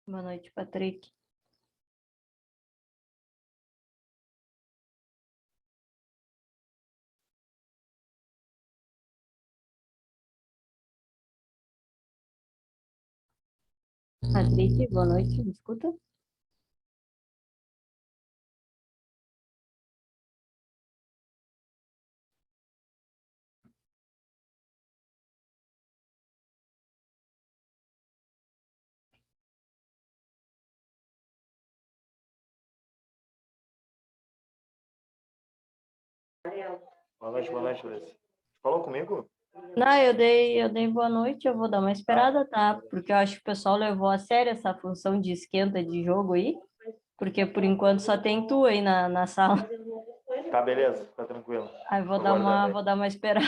Boa noite, Patrick. Patrick, boa noite, me escuta? Boa noite, Luiz. Falou comigo? Não, eu dei boa noite, eu vou dar uma esperada, tá? Porque eu acho que o pessoal levou a sério essa função de esquenta de jogo aí, porque por enquanto só tem tu aí na sala. Tá, beleza, fica tranquilo. Aí Tô aguardando aí. vou dar uma esperada.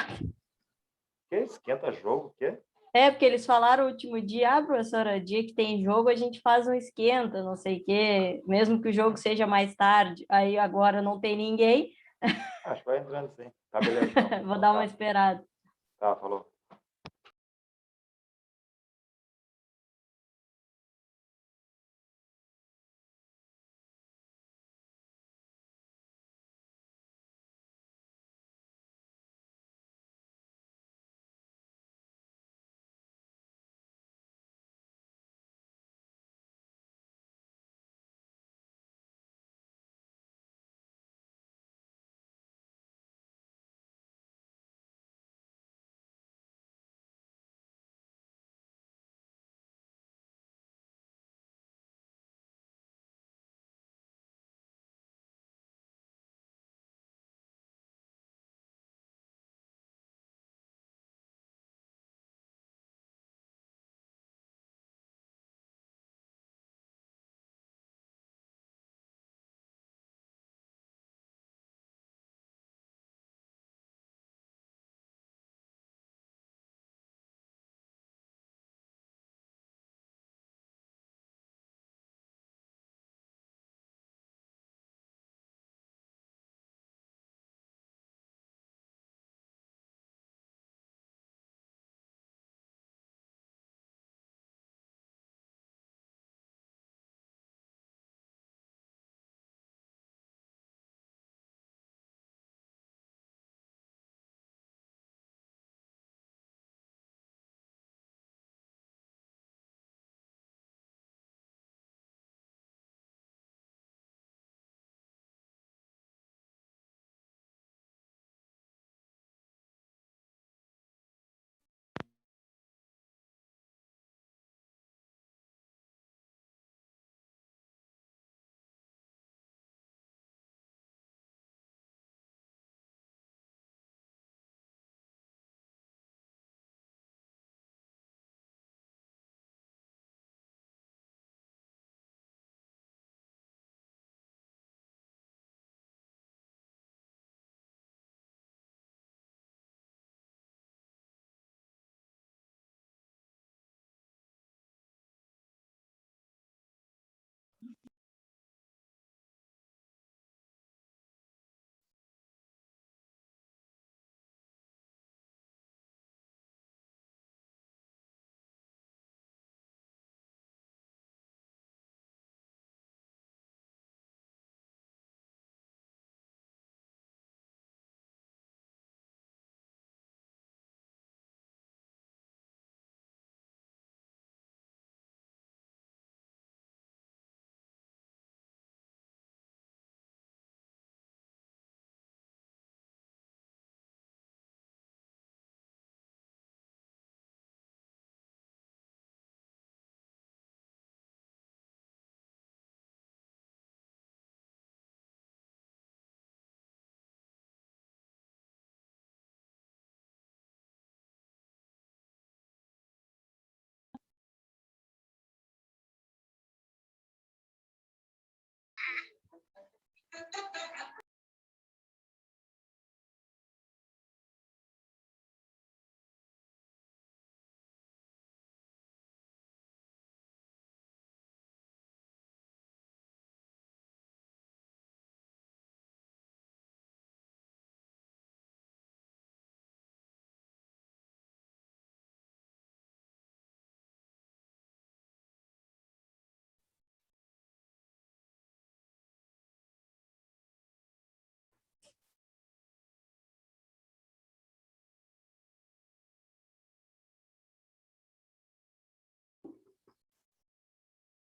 Que? Esquenta jogo? O quê? É, porque eles falaram o último dia, professora, dia que tem jogo a gente faz um esquenta, não sei o quê, mesmo que o jogo seja mais tarde. Aí agora não tem ninguém, Acho que vai entrando sim. Tá, beleza, então. vou Então dar uma tá. esperada. Tá, falou.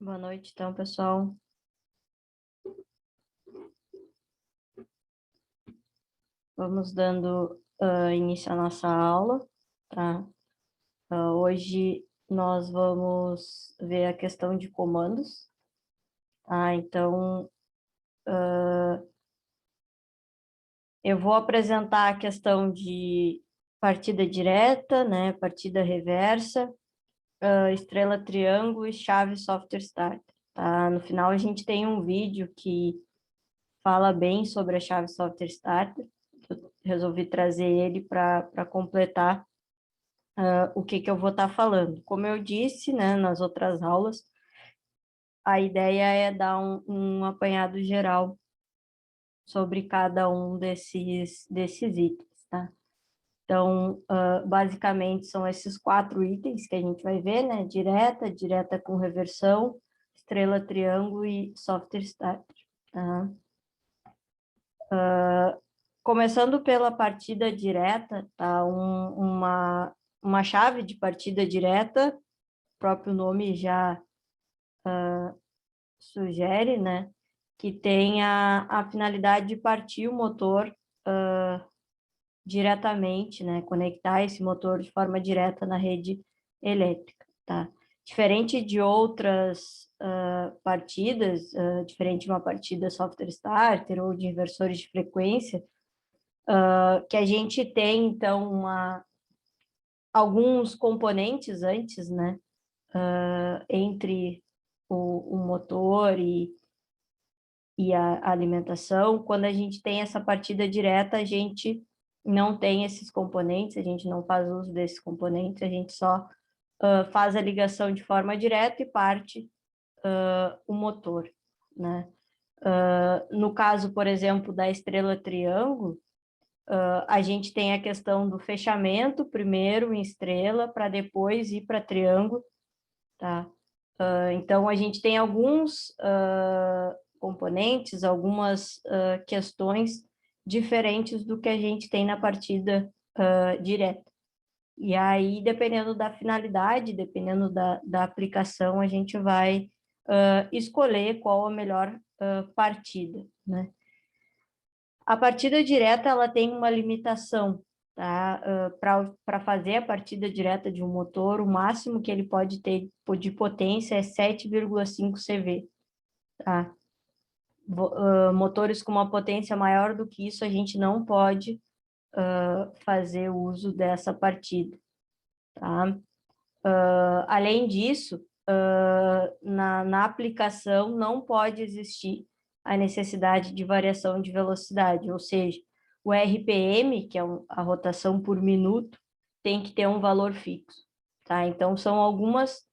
Boa noite, então, pessoal. Vamos dando início à nossa aula, tá? Hoje nós vamos ver a questão de comandos, tá? Então, eu vou apresentar a questão de partida direta, né? Partida reversa, estrela triângulo e chave software start, tá? No final a gente tem um vídeo que fala bem sobre a chave software start. Eu resolvi trazer ele para completar o que eu vou estar falando. Como eu disse, né, nas outras aulas, a ideia é dar um apanhado geral sobre cada um desses itens, tá? Então, basicamente, são esses 4 itens que a gente vai ver, né? Direta, direta com reversão, estrela, triângulo e software start, tá? Começando pela partida direta, tá? Uma chave de partida direta, o próprio nome já sugere, né? Que tem a finalidade de partir o motor diretamente, né? Conectar esse motor de forma direta na rede elétrica, tá? Diferente de outras partidas, diferente de uma partida software starter ou de inversores de frequência, que a gente tem, então, alguns componentes antes, né? Entre o motor e a alimentação. Quando a gente tem essa partida direta, a gente não tem esses componentes, a gente não faz uso desses componentes, a gente só faz a ligação de forma direta e parte o motor, né? No caso, por exemplo, da estrela triângulo, a gente tem a questão do fechamento, primeiro em estrela, para depois ir para triângulo, tá? Então, a gente tem alguns componentes, algumas questões diferentes do que a gente tem na partida direta. E aí, dependendo da finalidade, dependendo da aplicação, a gente vai escolher qual a melhor partida, né? A partida direta, ela tem uma limitação, tá? Para fazer a partida direta de um motor, o máximo que ele pode ter de potência é 7,5 CV, tá? Motores com uma potência maior do que isso, a gente não pode fazer uso dessa partida, tá? Além disso, na aplicação não pode existir a necessidade de variação de velocidade, ou seja, o RPM, que é a rotação por minuto, tem que ter um valor fixo, tá? Então, são algumas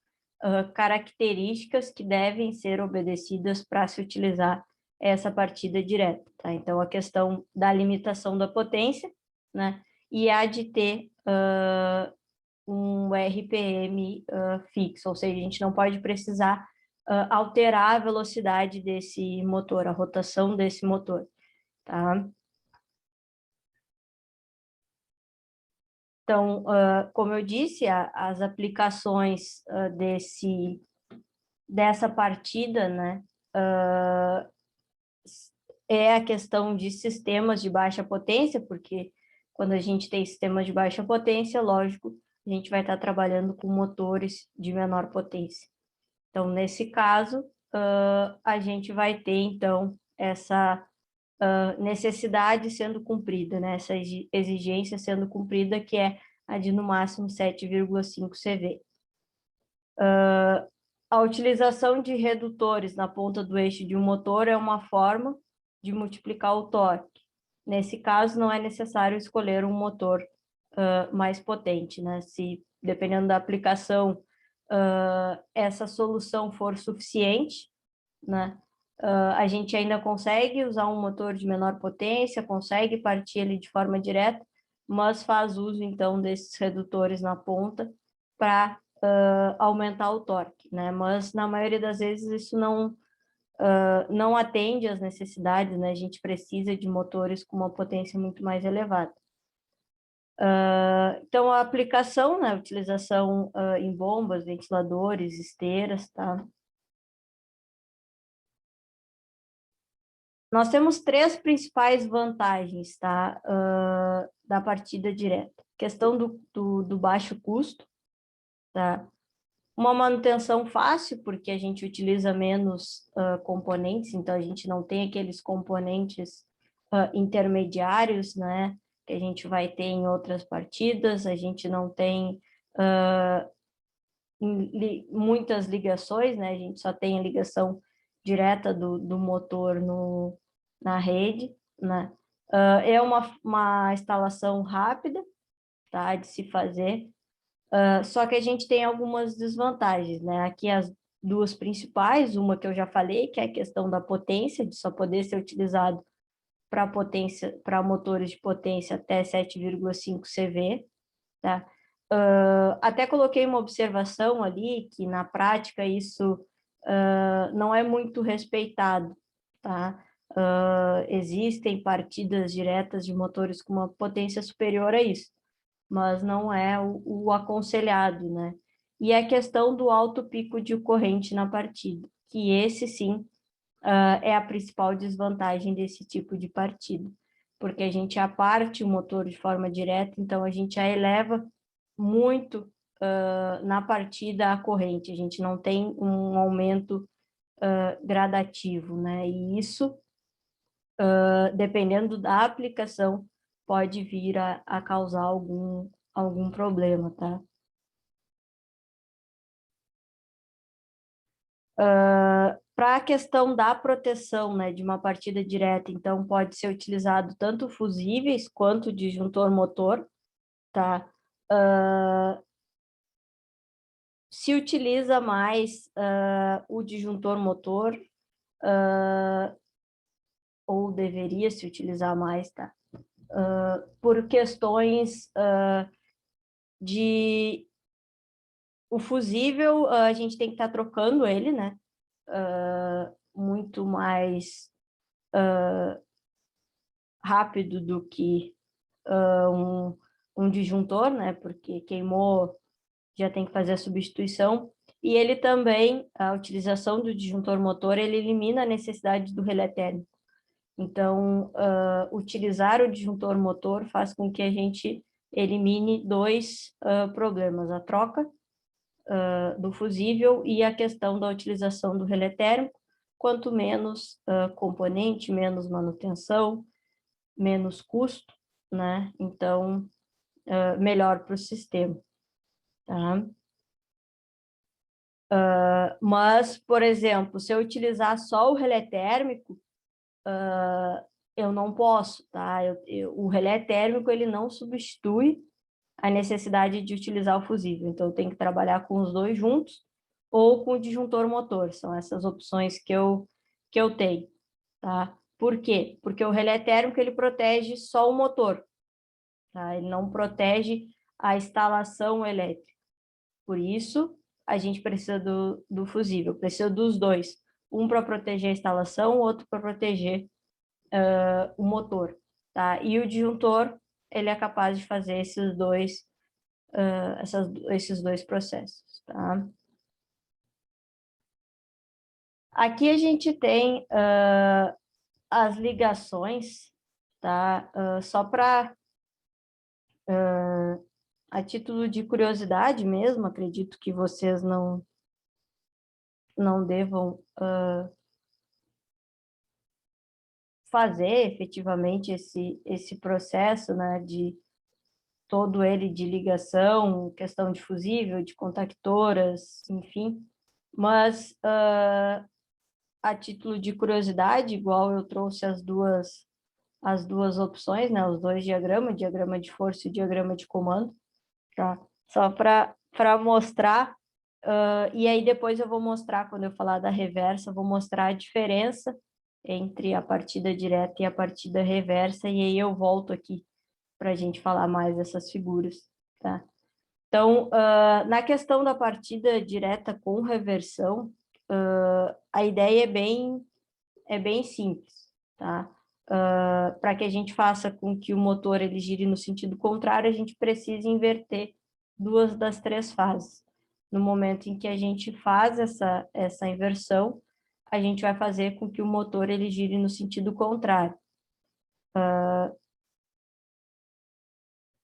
características que devem ser obedecidas para se utilizar essa partida direta, tá? Então, a questão da limitação da potência, né? E a de ter um RPM fixo, ou seja, a gente não pode precisar alterar a velocidade desse motor, a rotação desse motor, tá? Então, como eu disse, as aplicações dessa partida, né, é a questão de sistemas de baixa potência, porque quando a gente tem sistemas de baixa potência, lógico, a gente vai estar trabalhando com motores de menor potência. Então, nesse caso, a gente vai ter, então, essa necessidade sendo cumprida, né? Essa exigência sendo cumprida, que é a de, no máximo, 7,5 CV. A utilização de redutores na ponta do eixo de um motor é uma forma de multiplicar o torque. Nesse caso, não é necessário escolher um motor mais potente, né? Se, dependendo da aplicação, essa solução for suficiente, né? A gente ainda consegue usar um motor de menor potência, consegue partir ele de forma direta, mas faz uso, então, desses redutores na ponta para aumentar o torque, né? Mas, na maioria das vezes, isso não atende às necessidades, né? A gente precisa de motores com uma potência muito mais elevada. Então, a aplicação, né? A utilização em bombas, ventiladores, esteiras, tá? Nós temos três principais vantagens, tá? Da partida direta. Questão do baixo custo, tá? Uma manutenção fácil, porque a gente utiliza menos componentes, então a gente não tem aqueles componentes intermediários, né? Que a gente vai ter em outras partidas, a gente não tem muitas ligações, né? A gente só tem a ligação direta do motor na rede, né? É uma instalação rápida, tá? De se fazer, só que a gente tem algumas desvantagens, né? Aqui as duas principais, uma que eu já falei, que é a questão da potência, de só poder ser utilizado para motores de potência até 7,5 CV, tá? Até coloquei uma observação ali, que na prática isso não é muito respeitado, tá? Existem partidas diretas de motores com uma potência superior a isso, mas não é o aconselhado, né? E a questão do alto pico de corrente na partida, que esse sim é a principal desvantagem desse tipo de partida, porque a gente aparte o motor de forma direta, então a gente já eleva muito na partida a corrente, a gente não tem um aumento gradativo, né? E isso, dependendo da aplicação, pode vir a causar algum problema, tá? Para a questão da proteção, né, de uma partida direta, então pode ser utilizado tanto fusíveis quanto disjuntor motor, tá? Se utiliza mais o disjuntor motor, ou deveria se utilizar mais, tá? Por questões de... O fusível, a gente tem que estar trocando ele, né? Muito mais rápido do que um disjuntor, né? Porque queimou, já tem que fazer a substituição. E ele também, a utilização do disjuntor motor, ele elimina a necessidade do relé térmico. Então, utilizar o disjuntor motor faz com que a gente elimine dois problemas: a troca do fusível e a questão da utilização do relé térmico. Quanto menos componente, menos manutenção, menos custo, né? Então, melhor para o sistema, tá? Mas, por exemplo, se eu utilizar só o relé térmico, eu não posso, tá? O relé térmico, ele não substitui a necessidade de utilizar o fusível, então eu tenho que trabalhar com os dois juntos ou com o disjuntor motor, são essas opções que eu tenho, tá? Por quê? Porque o relé térmico, ele protege só o motor, tá? Ele não protege a instalação elétrica. Por isso, a gente precisa do fusível, precisa dos dois. Um para proteger a instalação, o outro para proteger o motor, tá? E o disjuntor, ele é capaz de fazer esses dois processos, tá? Aqui a gente tem as ligações, tá? Só para a título de curiosidade mesmo, acredito que vocês não devam fazer efetivamente esse processo, né, de todo ele de ligação, questão de fusível, de contactoras, enfim, mas a título de curiosidade, igual eu trouxe as duas opções, né, os dois diagramas, diagrama de força e diagrama de comando, tá? Só para mostrar, e aí depois eu vou mostrar, quando eu falar da reversa, eu vou mostrar a diferença entre a partida direta e a partida reversa, e aí eu volto aqui para a gente falar mais dessas figuras, tá? Então, na questão da partida direta com reversão, a ideia é bem simples, tá? Para que a gente faça com que o motor ele gire no sentido contrário, a gente precisa inverter duas das três fases. No momento em que a gente faz essa inversão, a gente vai fazer com que o motor ele gire no sentido contrário.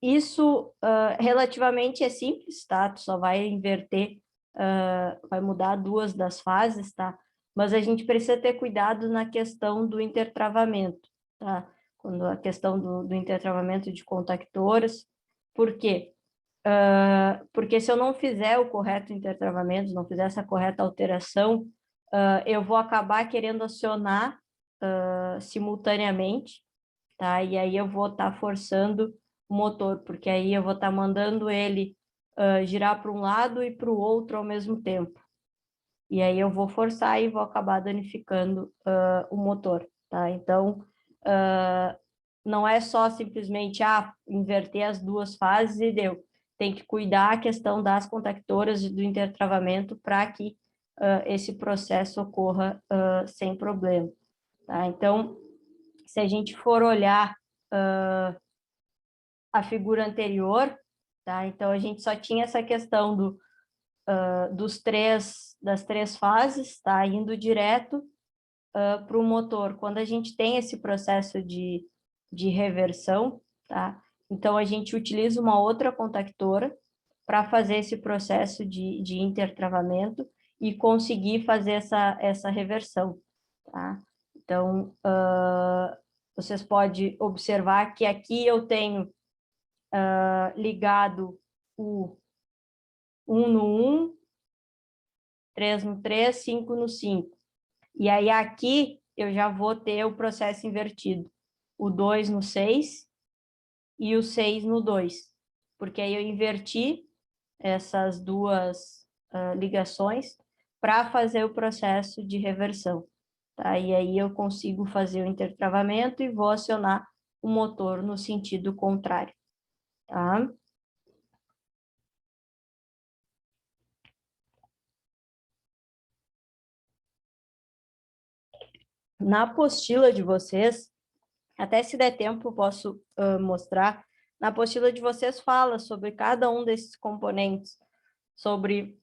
Isso relativamente é simples, tá? Tu só vai inverter, vai mudar duas das fases, tá? Mas a gente precisa ter cuidado na questão do intertravamento, tá? Quando a questão do intertravamento de contactoras. Por quê? Porque se eu não fizer o correto intertravamento, não fizer essa correta alteração, eu vou acabar querendo acionar simultaneamente, tá? E aí eu vou estar forçando o motor, porque aí eu vou estar mandando ele girar para um lado e para o outro ao mesmo tempo. E aí eu vou forçar e vou acabar danificando o motor, tá? Então, não é só simplesmente inverter as duas fases e deu. Tem que cuidar a questão das contactoras e do intertravamento para que esse processo ocorra sem problema, tá? Então, se a gente for olhar a figura anterior, tá? Então, a gente só tinha essa questão das três fases, tá? Indo direto para o motor. Quando a gente tem esse processo de reversão, tá? Então, a gente utiliza uma outra contactora para fazer esse processo de intertravamento e conseguir fazer essa reversão, tá? Então, vocês podem observar que aqui eu tenho ligado o 1 no 1, 3 no 3, 5 no 5. E aí aqui eu já vou ter o processo invertido. O 2 no 6 e o 6 no 2. Porque aí eu inverti essas duas ligações para fazer o processo de reversão. Tá? E aí eu consigo fazer o intertravamento e vou acionar o motor no sentido contrário. Tá? Na apostila de vocês, até se der tempo eu posso mostrar, na apostila de vocês fala sobre cada um desses componentes, sobre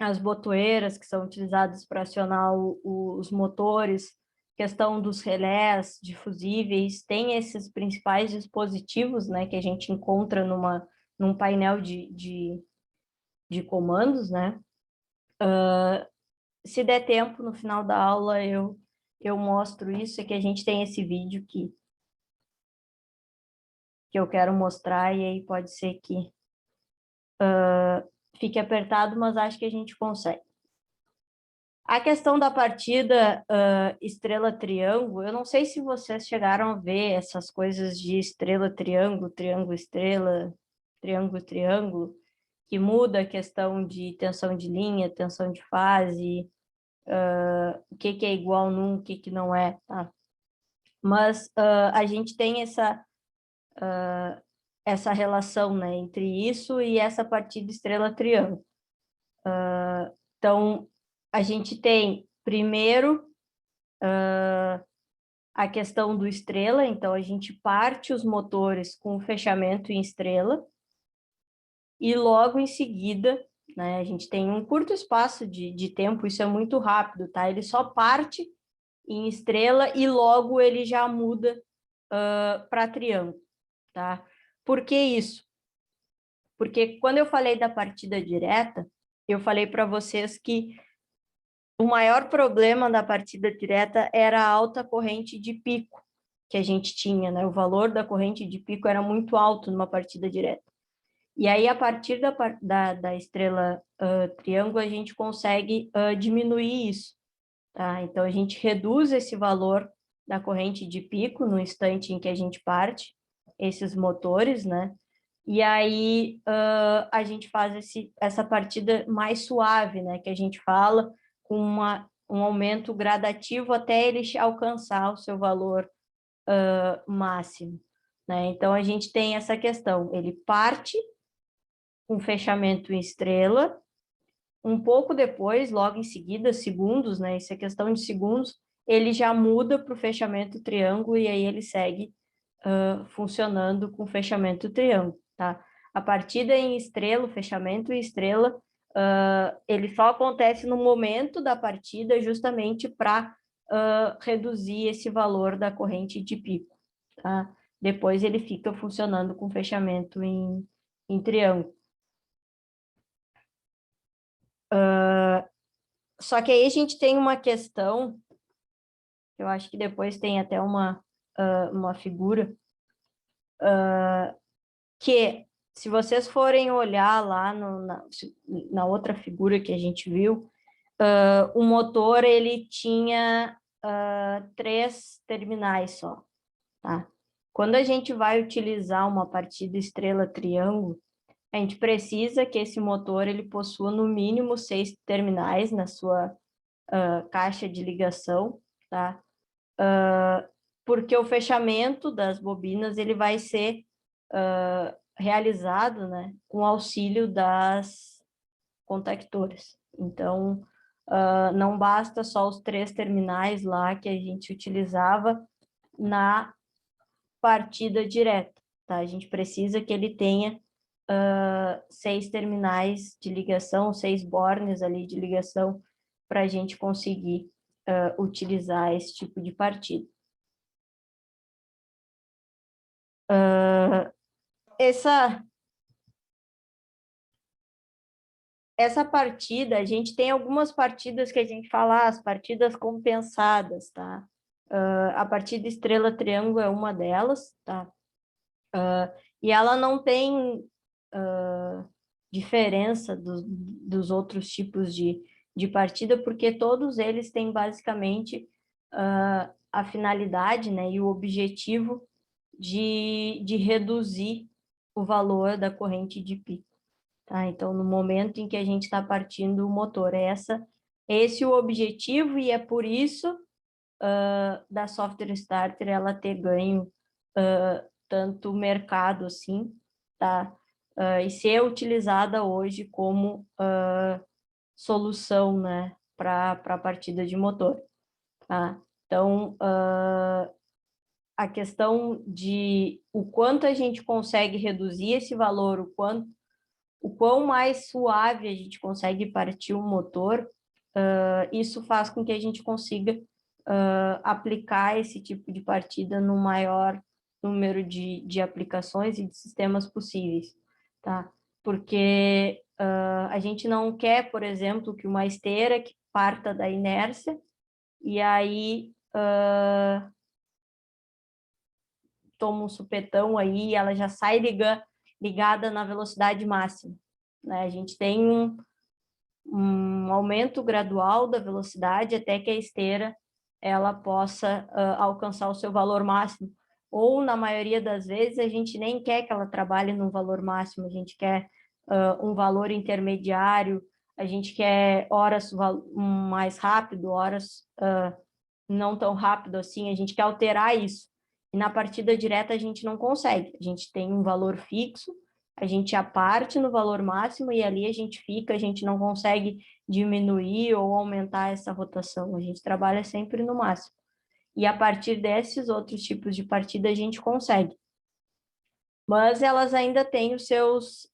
as botoeiras que são utilizadas para acionar os motores, questão dos relés difusíveis, tem esses principais dispositivos, né, que a gente encontra num painel de comandos, né? Se der tempo, no final da aula, eu mostro isso, é que a gente tem esse vídeo que eu quero mostrar, e aí pode ser que fique apertado, mas acho que a gente consegue. A questão da partida estrela-triângulo, eu não sei se vocês chegaram a ver essas coisas de estrela-triângulo, triângulo-estrela, triângulo-triângulo, que muda a questão de tensão de linha, tensão de fase, o que é igual num, o que não é, tá? Mas a gente tem essa relação, né, entre isso e essa partida estrela-triângulo. Então, a gente tem, primeiro, a questão do estrela, então a gente parte os motores com o fechamento em estrela, e logo em seguida, né, a gente tem um curto espaço de tempo, isso é muito rápido, tá? Ele só parte em estrela e logo ele já muda para triângulo, tá? Por que isso? Porque quando eu falei da partida direta, eu falei para vocês que o maior problema da partida direta era a alta corrente de pico que a gente tinha, né? O valor da corrente de pico era muito alto numa partida direta. E aí, a partir da estrela triângulo, a gente consegue diminuir isso, tá? Então, a gente reduz esse valor da corrente de pico no instante em que a gente parte esses motores, né? E aí, a gente faz essa partida mais suave, né? Que a gente fala com um aumento gradativo até ele alcançar o seu valor máximo, né? Então, a gente tem essa questão, ele parte com fechamento em estrela, um pouco depois, logo em seguida, segundos, né? Isso é questão de segundos, ele já muda para o fechamento triângulo e aí ele segue funcionando com fechamento triângulo, tá? A partida em estrela, o fechamento em estrela, ele só acontece no momento da partida, justamente para reduzir esse valor da corrente de pico, tá? Depois ele fica funcionando com fechamento em triângulo. Só que aí a gente tem uma questão, eu acho que depois tem até uma figura, que se vocês forem olhar lá na outra figura que a gente viu, o motor ele tinha 3 terminais só, tá? Quando a gente vai utilizar uma partida estrela-triângulo, a gente precisa que esse motor ele possua no mínimo 6 terminais na sua caixa de ligação, tá? Porque o fechamento das bobinas ele vai ser realizado, né, com auxílio das contactoras. Então, não basta só os 3 terminais lá que a gente utilizava na partida direta, tá? A gente precisa que ele tenha 6 terminais de ligação, 6 bornes ali de ligação, para a gente conseguir utilizar esse tipo de partida. Essa partida, a gente tem algumas partidas que a gente fala, as partidas compensadas, tá? A partida estrela-triângulo é uma delas, tá? E ela não tem diferença dos outros tipos de partida, porque todos eles têm basicamente a finalidade, né, e o objetivo de reduzir o valor da corrente de pico. Tá? Então, no momento em que a gente está partindo o motor, esse é o objetivo, e é por isso da Software Starter ela ter ganho tanto mercado assim, tá? E ser utilizada hoje como solução, né, para a partida de motor, tá? Então, a questão de o quanto a gente consegue reduzir esse valor, o quão mais suave a gente consegue partir o motor, isso faz com que a gente consiga aplicar esse tipo de partida no maior número de aplicações e de sistemas possíveis, tá? Porque a gente não quer, por exemplo, que uma esteira que parta da inércia e aí toma um supetão aí e ela já sai ligada na velocidade máxima, né? A gente tem um aumento gradual da velocidade até que a esteira ela possa alcançar o seu valor máximo. Ou, na maioria das vezes, a gente nem quer que ela trabalhe no valor máximo, a gente quer um valor intermediário, a gente quer horas mais rápido, horas não tão rápido assim, a gente quer alterar isso. E na partida direta a gente não consegue, a gente tem um valor fixo, a gente aparte no valor máximo e ali a gente fica, a gente não consegue diminuir ou aumentar essa rotação, a gente trabalha sempre no máximo. E a partir desses outros tipos de partida a gente consegue. Mas elas ainda têm os seus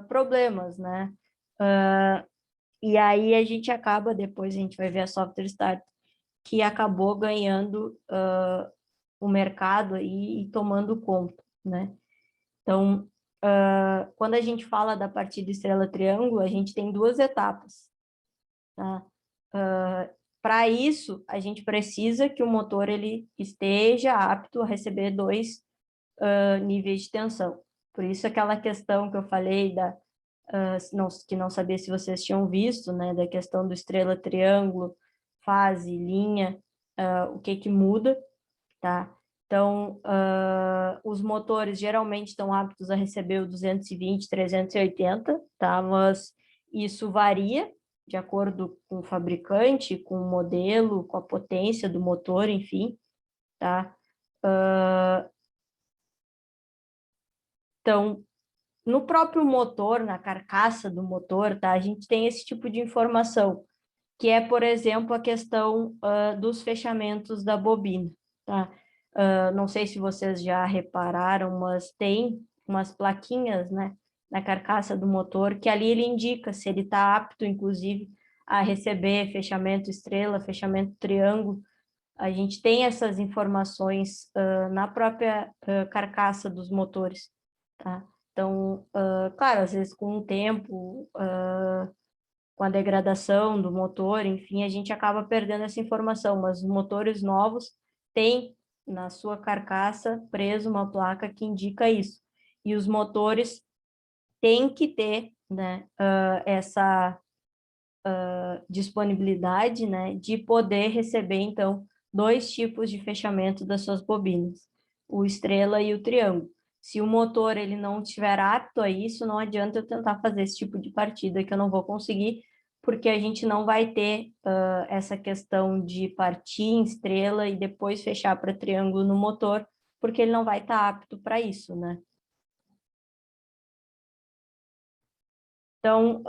problemas, né? E aí a gente acaba, depois a gente vai ver a Software Start, que acabou ganhando o mercado e tomando conta, né? Então, quando a gente fala da partida estrela-triângulo, a gente tem 2 etapas, tá? Para isso, a gente precisa que o motor ele esteja apto a receber 2 níveis de tensão. Por isso, aquela questão que eu falei que não sabia se vocês tinham visto, né, da questão do estrela-triângulo, fase, linha, o que muda, tá? Então, os motores geralmente estão aptos a receber o 220, 380, tá? Mas isso varia de acordo com o fabricante, com o modelo, com a potência do motor, enfim, tá? Então, no próprio motor, na carcaça do motor, tá? A gente tem esse tipo de informação, que é, por exemplo, a questão dos fechamentos da bobina, tá? Não sei se vocês já repararam, mas tem umas plaquinhas, né, na carcaça do motor, que ali ele indica se ele está apto, inclusive, a receber fechamento estrela, fechamento triângulo. A gente tem essas informações na própria carcaça dos motores, tá? Então, claro, às vezes com o tempo, com a degradação do motor, enfim, a gente acaba perdendo essa informação, mas os motores novos têm na sua carcaça preso uma placa que indica isso. E os motores têm que ter, né, essa disponibilidade, né, de poder receber, então, dois tipos de fechamento das suas bobinas, o estrela e o triângulo. Se o motor ele não estiver apto a isso, não adianta eu tentar fazer esse tipo de partida que eu não vou conseguir, porque a gente não vai ter essa questão de partir em estrela e depois fechar para triângulo no motor, porque ele não vai estar apto para isso, né? Então,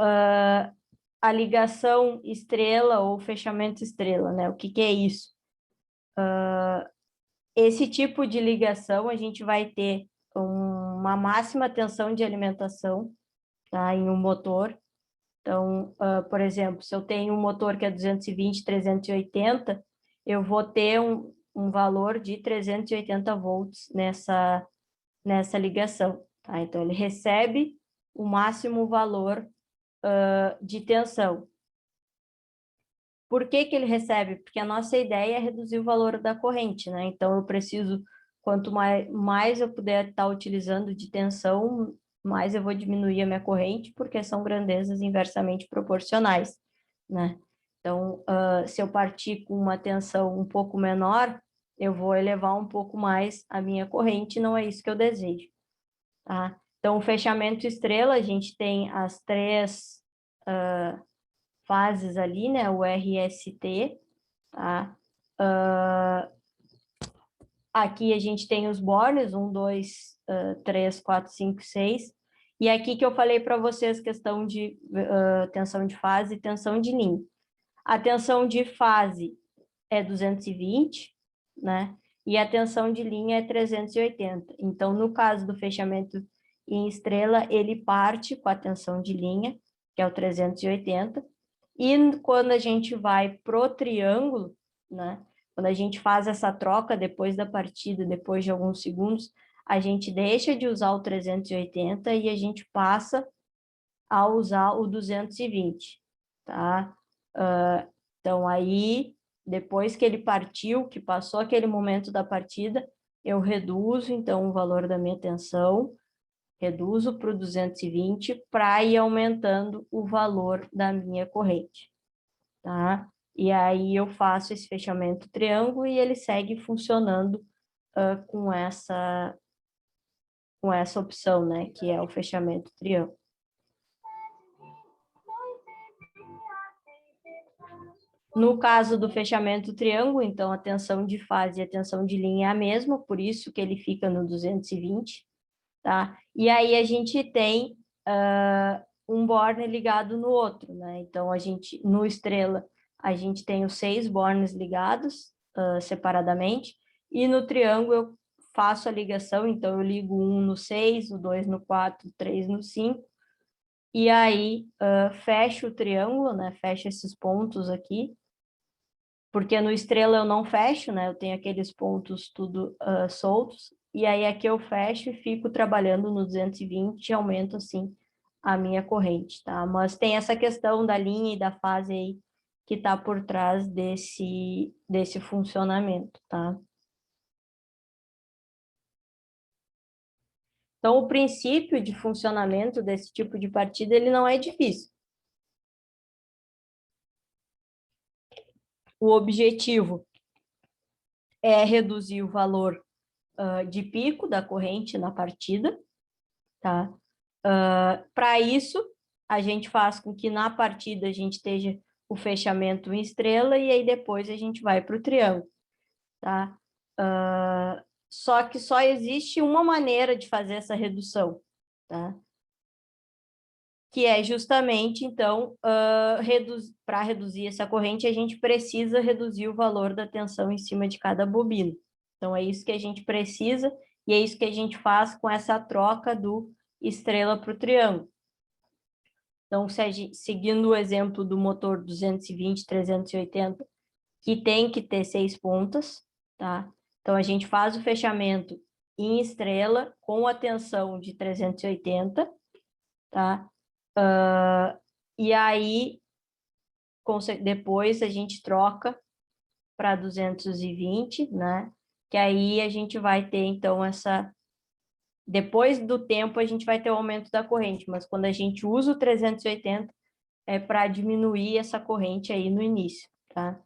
a ligação estrela ou fechamento estrela, né? O que que é isso? Esse tipo de ligação a gente vai ter uma máxima tensão de alimentação, tá? Em um motor. Então, por exemplo, se eu tenho um motor que é 220, 380, eu vou ter um valor de 380 volts nessa ligação, tá? Então, ele recebe o máximo valor de tensão. Por que que ele recebe? Porque a nossa ideia é reduzir o valor da corrente, né? Então, eu preciso, quanto mais eu puder estar utilizando de tensão, mais eu vou diminuir a minha corrente, porque são grandezas inversamente proporcionais, né? Então, se eu partir com uma tensão um pouco menor, eu vou elevar um pouco mais a minha corrente, não é isso que eu desejo, tá? Então, o fechamento estrela, a gente tem as três fases ali, né? O RST, tá? Aqui a gente tem os bornes, 1, 2, 3, 4, 5, 6. E aqui que eu falei para vocês questão de tensão de fase e tensão de linha. A tensão de fase é 220, né? E a tensão de linha é 380. Então, no caso do fechamento em estrela, ele parte com a tensão de linha, que é o 380. E quando a gente vai pro triângulo, né? Quando a gente faz essa troca depois da partida, depois de alguns segundos, a gente deixa de usar o 380 e a gente passa a usar o 220, tá? Então, aí, depois que ele partiu, que passou aquele momento da partida, eu reduzo, então, o valor da minha tensão, reduzo para o 220 para ir aumentando o valor da minha corrente, tá? E aí eu faço esse fechamento triângulo e ele segue funcionando com essa opção, né? Que é o fechamento triângulo. No caso do fechamento triângulo, então a tensão de fase e a tensão de linha é a mesma, por isso que ele fica no 220, tá? E aí a gente tem um borne ligado no outro, né? Então no estrela, a gente tem os 6 bornes ligados separadamente, e no triângulo eu faço a ligação, então eu ligo um no 6, o 2 no 4, o 3 no 5, e aí fecho o triângulo, né? Fecho esses pontos aqui, porque no estrela eu não fecho, né? Eu tenho aqueles pontos tudo soltos, e aí aqui eu fecho e fico trabalhando no 220 e aumento assim a minha corrente, tá? Mas tem essa questão da linha e da fase aí que está por trás desse funcionamento, tá? Então, o princípio de funcionamento desse tipo de partida, ele não é difícil. O objetivo é reduzir o valor de pico da corrente na partida, tá? Para isso, a gente faz com que na partida a gente esteja o fechamento em estrela e aí depois a gente vai para o triângulo, tá? Só que só existe uma maneira de fazer essa redução, tá? Que é justamente, então, para reduzir essa corrente, a gente precisa reduzir o valor da tensão em cima de cada bobina. Então, é isso que a gente precisa e é isso que a gente faz com essa troca do estrela para o triângulo. Então, seguindo o exemplo do motor 220, 380, que tem que ter 6 pontas, tá? Então, a gente faz o fechamento em estrela com a tensão de 380, tá? E aí, depois a gente troca para 220, né? Que aí a gente vai ter, então, depois do tempo, a gente vai ter o aumento da corrente, mas quando a gente usa o 380, é para diminuir essa corrente aí no início, tá?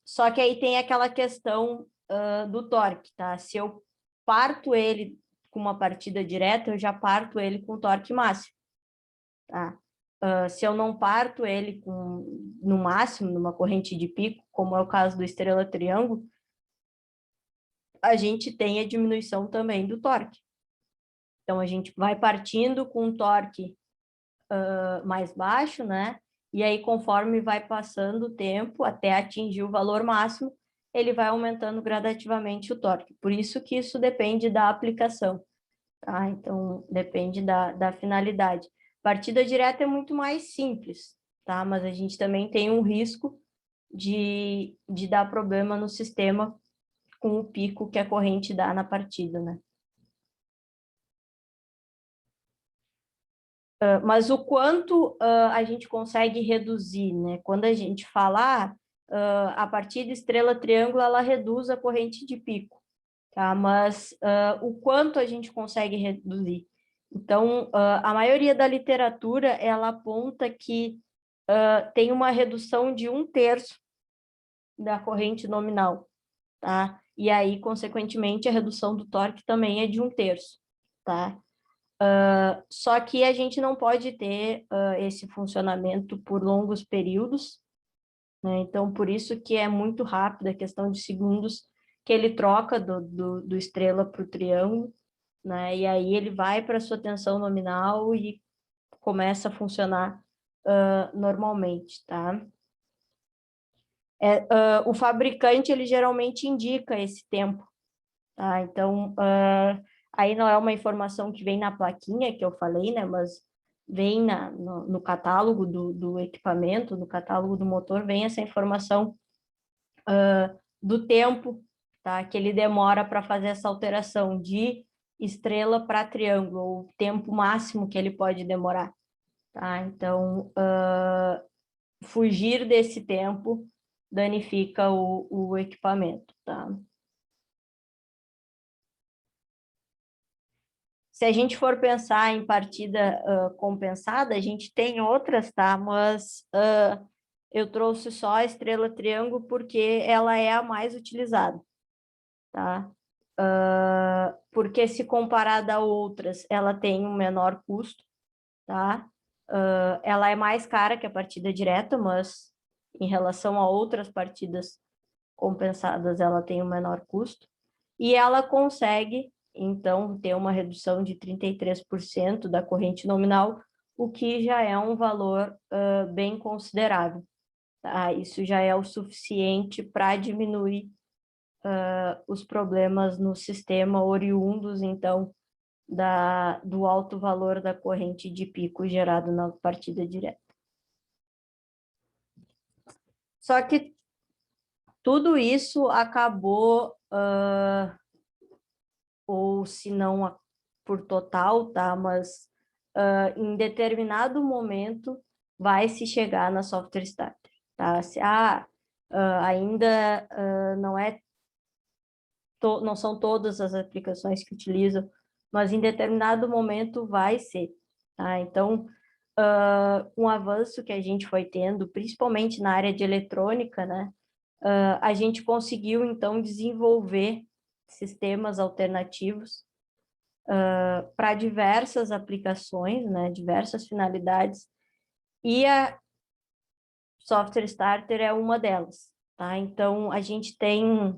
Só que aí tem aquela questão do torque, tá? Se eu parto ele com uma partida direta, eu já parto ele com torque máximo, tá? Se eu não parto ele no máximo, numa corrente de pico, como é o caso do estrela triângulo, a gente tem a diminuição também do torque. Então, a gente vai partindo com um torque mais baixo, né? E aí, conforme vai passando o tempo, até atingir o valor máximo, ele vai aumentando gradativamente o torque. Por isso que isso depende da aplicação, tá? Então, depende da finalidade. Partida direta é muito mais simples, tá? Mas a gente também tem um risco de dar problema no sistema com o pico que a corrente dá na partida, né? Mas o quanto a gente consegue reduzir, né? Quando a gente falar, a partir de estrela triângulo, ela reduz a corrente de pico, tá? Mas o quanto a gente consegue reduzir? Então, a maioria da literatura, ela aponta que tem uma redução de 1/3 da corrente nominal, tá? E aí, consequentemente, a redução do torque também é de 1/3, tá? Só que a gente não pode ter esse funcionamento por longos períodos, né? Então, por isso que é muito rápido, a questão de segundos, que ele troca do estrela para o triângulo, né? E aí ele vai para a sua tensão nominal e começa a funcionar normalmente, tá? O fabricante, ele geralmente indica esse tempo, tá? Então, aí não é uma informação que vem na plaquinha que eu falei, né? Mas vem no catálogo do equipamento, no catálogo do motor, vem essa informação do tempo, tá? Que ele demora para fazer essa alteração de estrela para triângulo, o tempo máximo que ele pode demorar, tá? Então, fugir desse tempo danifica o equipamento, tá? Se a gente for pensar em partida compensada, a gente tem outras, tá? Mas eu trouxe só a estrela triângulo porque ela é a mais utilizada, tá? Porque se comparada a outras, ela tem um menor custo, tá? Ela é mais cara que a partida direta, mas em relação a outras partidas compensadas, ela tem um menor custo. E ela consegue, então, ter uma redução de 33% da corrente nominal, o que já é um valor bem considerável, tá? Isso já é o suficiente para diminuir os problemas no sistema oriundos, então, do alto valor da corrente de pico gerado na partida direta. Só que tudo isso acabou, ou se não por total, tá? Mas em determinado momento vai se chegar na software starter, tá? Ainda não são todas as aplicações que utilizam, mas em determinado momento vai ser, tá? Então, com o avanço que a gente foi tendo, principalmente na área de eletrônica, né? A gente conseguiu, então, desenvolver sistemas alternativos para diversas aplicações, né? Diversas finalidades, e a Software Starter é uma delas, tá? Então, a gente tem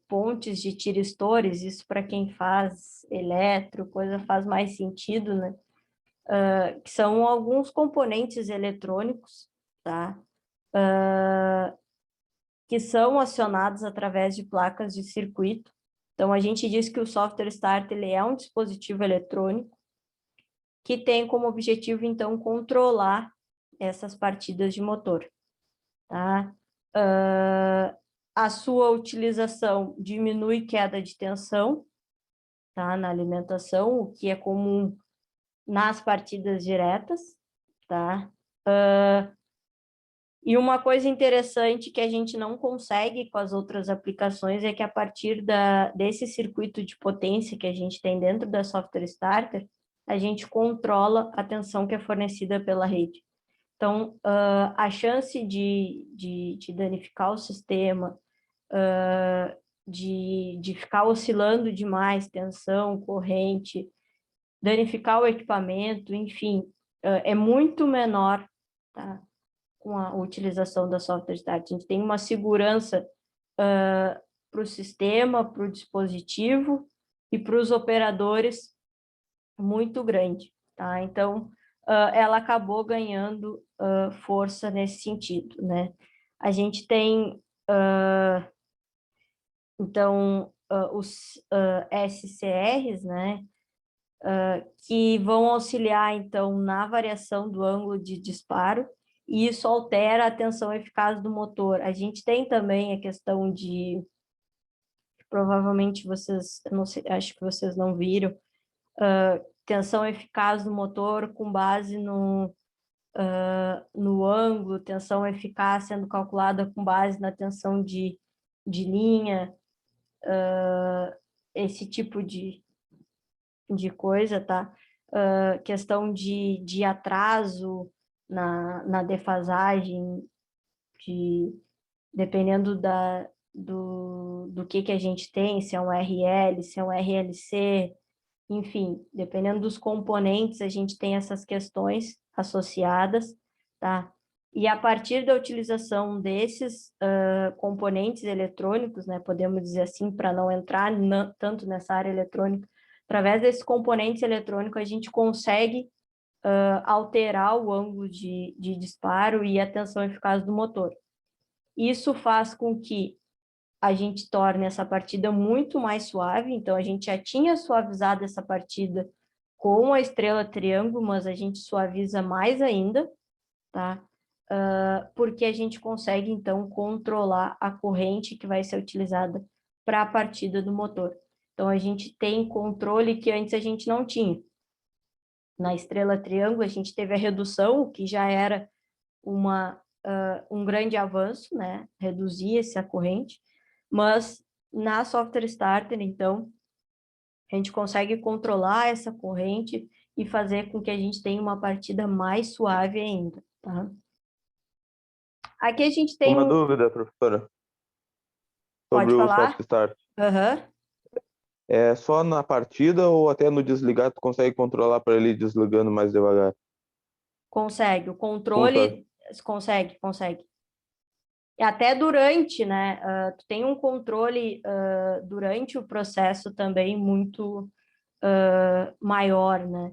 pontes de tiristores, isso para quem faz eletro, coisa faz mais sentido, né? Que são alguns componentes eletrônicos, tá? Que são acionados através de placas de circuito, Então, a gente diz que o software starter ele é um dispositivo eletrônico que tem como objetivo, então, controlar essas partidas de motor, tá? A sua utilização diminui queda de tensão, tá? Na alimentação, o que é comum nas partidas diretas, tá? E uma coisa interessante que a gente não consegue com as outras aplicações é que a partir desse circuito de potência que a gente tem dentro da software starter, a gente controla a tensão que é fornecida pela rede. Então, a chance de danificar o sistema, de ficar oscilando demais, tensão, corrente, danificar o equipamento, enfim, é muito menor, tá? Com a utilização da software starter. A gente tem uma segurança para o sistema, para o dispositivo e para os operadores muito grande, tá? Então, ela acabou ganhando força nesse sentido, né? A gente tem, então, os SCRs, né? Que vão auxiliar, então, na variação do ângulo de disparo, e isso altera a tensão eficaz do motor. A gente tem também a questão de, provavelmente vocês, eu não sei, acho que vocês não viram, tensão eficaz do motor com base no ângulo, tensão eficaz sendo calculada com base na tensão de linha, esse tipo de coisa, tá? Questão de atraso na defasagem, dependendo do que a gente tem, se é um RL, se é um RLC, enfim, dependendo dos componentes, a gente tem essas questões associadas, tá? E a partir da utilização desses componentes eletrônicos, né, podemos dizer assim, para não entrar tanto nessa área eletrônica, através desses componentes eletrônicos, a gente consegue alterar o ângulo de disparo e a tensão eficaz do motor. Isso faz com que a gente torne essa partida muito mais suave, então a gente já tinha suavizado essa partida com a estrela triângulo, mas a gente suaviza mais ainda, tá? Porque a gente consegue, então, controlar a corrente que vai ser utilizada para a partida do motor. Então, a gente tem controle que antes a gente não tinha. Na estrela triângulo, a gente teve a redução, o que já era um grande avanço, né? Reduzir essa corrente, mas na software starter, então, a gente consegue controlar essa corrente e fazer com que a gente tenha uma partida mais suave ainda, tá? Aqui a gente tem Uma dúvida, professora, sobre Pode o soft falar? start. Aham. É só na partida ou até no desligar tu consegue controlar para ele ir desligando mais devagar? Consegue. O Consegue. controle consegue. E até durante, né? Tu tem um controle durante o processo também muito maior, né?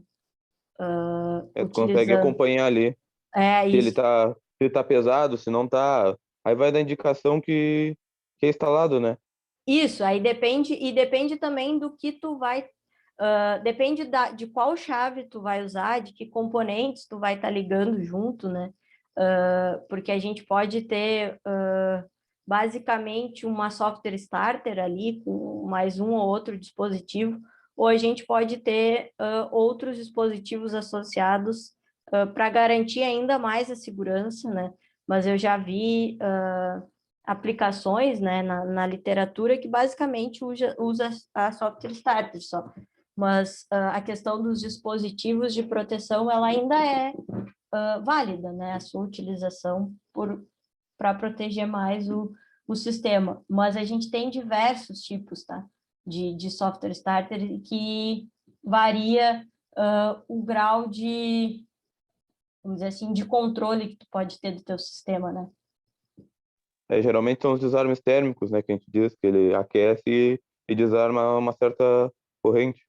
É, tu consegue Utilizando. acompanhar ali É isso. se ele tá pesado, se não tá. Aí vai da indicação que é instalado, né? Isso, aí depende também do que tu vai, depende de qual chave tu vai usar, de que componentes tu vai estar ligando junto, né? Porque a gente pode ter basicamente uma software starter ali com mais um ou outro dispositivo, ou a gente pode ter outros dispositivos associados para garantir ainda mais a segurança, né? Mas eu já vi aplicações, né, na literatura que basicamente usa a software starter só. Mas a questão dos dispositivos de proteção, ela ainda é válida, né, a sua utilização para proteger mais o sistema. Mas a gente tem diversos tipos, tá, de software starter que varia o grau de, vamos dizer assim, de controle que tu pode ter do teu sistema, né? É, geralmente são os desarmes térmicos, né? Que a gente diz que ele aquece e desarma uma certa corrente.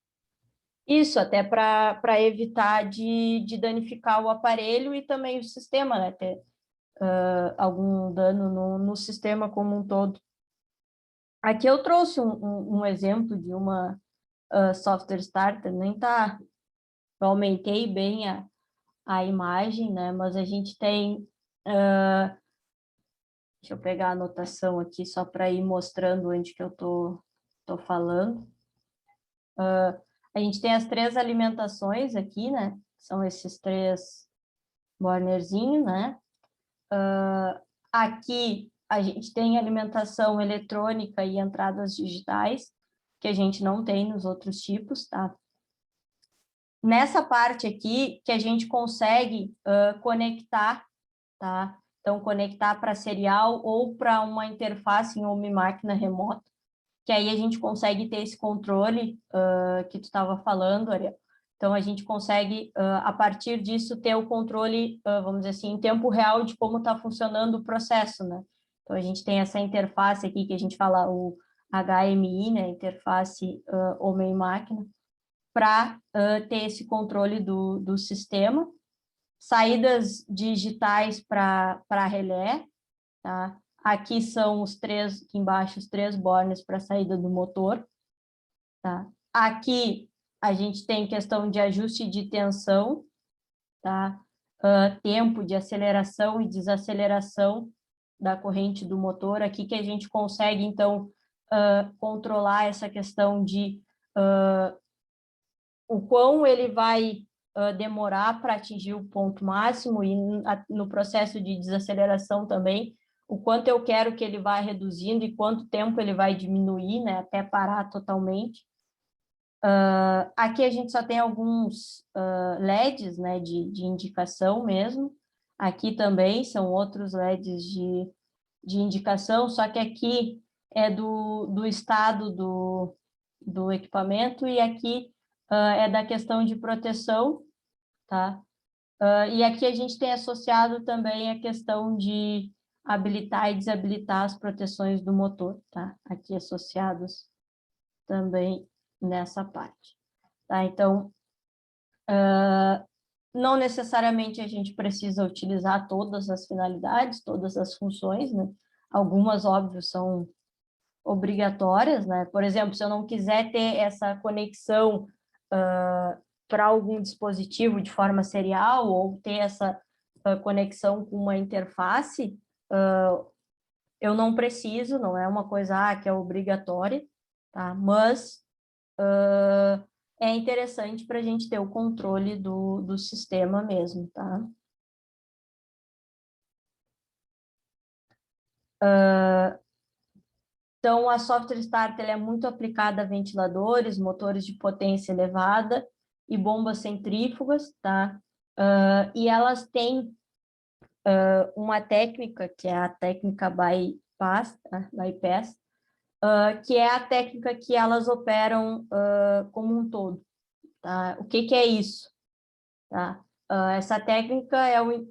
Isso, até para evitar de danificar o aparelho e também o sistema, né? Ter algum dano no sistema como um todo. Aqui eu trouxe um exemplo de uma software starter, nem tá, eu aumentei bem a imagem, né? Mas a gente tem, deixa eu pegar a anotação aqui só para ir mostrando onde que eu tô falando. A gente tem as 3 alimentações aqui, né? São esses 3 burnerzinhos, né? Aqui a gente tem alimentação eletrônica e entradas digitais, que a gente não tem nos outros tipos, tá? Nessa parte aqui que a gente consegue conectar, tá? Então, conectar para serial ou para uma interface em uma máquina remota, que aí a gente consegue ter esse controle que tu estava falando, Ariel. Então, a gente consegue, a partir disso, ter o controle, vamos dizer assim, em tempo real de como está funcionando o processo, né? Então, a gente tem essa interface aqui que a gente fala o HMI, né? Interface homem-máquina, para ter esse controle do sistema. Saídas digitais para relé, tá? Aqui são os 3, aqui embaixo, os 3 bornes para saída do motor, tá? Aqui a gente tem questão de ajuste de tensão, tá? Tempo de aceleração e desaceleração da corrente do motor, aqui que a gente consegue, então, controlar essa questão de o quão ele vai demorar para atingir o ponto máximo e no processo de desaceleração também, o quanto eu quero que ele vá reduzindo e quanto tempo ele vai diminuir, né, até parar totalmente. Aqui a gente só tem alguns LEDs, né, de indicação mesmo. Aqui também são outros LEDs de indicação, só que aqui é do estado do equipamento e aqui é da questão de proteção, tá? E aqui a gente tem associado também a questão de habilitar e desabilitar as proteções do motor, tá? Aqui associados também nessa parte, tá? Então, não necessariamente a gente precisa utilizar todas as finalidades, todas as funções, né? Algumas, óbvio, são obrigatórias, né? Por exemplo, se eu não quiser ter essa conexão para algum dispositivo de forma serial ou ter essa conexão com uma interface, eu não preciso, não é uma coisa que é obrigatória, tá? Mas é interessante para a gente ter o controle do sistema mesmo, tá? Então, a software starter é muito aplicada a ventiladores, motores de potência elevada e bombas centrífugas, tá? E elas têm uma técnica, que é a técnica bypass, que é a técnica que elas operam como um todo, tá? O que é isso? Tá? Essa técnica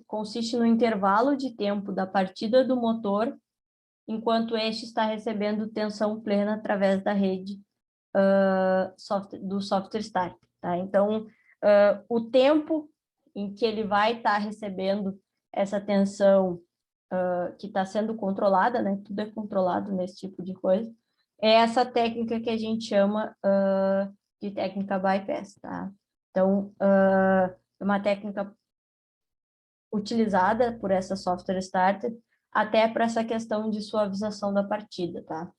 consiste no intervalo de tempo da partida do motor enquanto este está recebendo tensão plena através da rede do software start. Tá? Então, o tempo em que ele vai estar recebendo essa tensão que está sendo controlada, né? Tudo é controlado nesse tipo de coisa, é essa técnica que a gente chama de técnica bypass. Tá? Então, é uma técnica utilizada por essa software starter até para essa questão de suavização da partida, tá?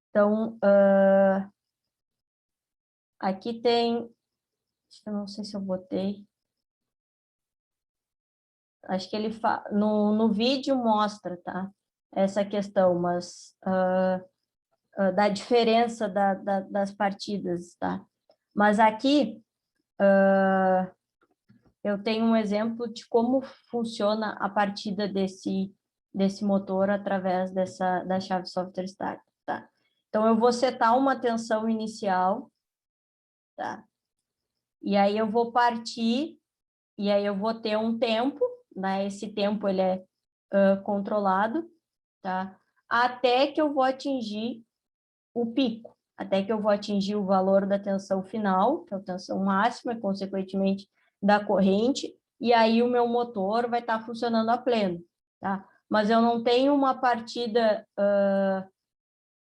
Então, aqui tem, acho que eu não sei se eu botei, acho que ele no vídeo mostra, tá? Essa questão, mas da diferença das partidas, tá? Mas aqui eu tenho um exemplo de como funciona a partida desse motor através da chave software start, tá? Então, eu vou setar uma tensão inicial, tá? E aí eu vou partir, e aí eu vou ter um tempo, né? Esse tempo, ele é controlado, tá? Até que eu vou atingir o pico, até que eu vou atingir o valor da tensão final, que é a tensão máxima, e consequentemente da corrente, e aí o meu motor vai estar funcionando a pleno, tá? mas eu não tenho uma partida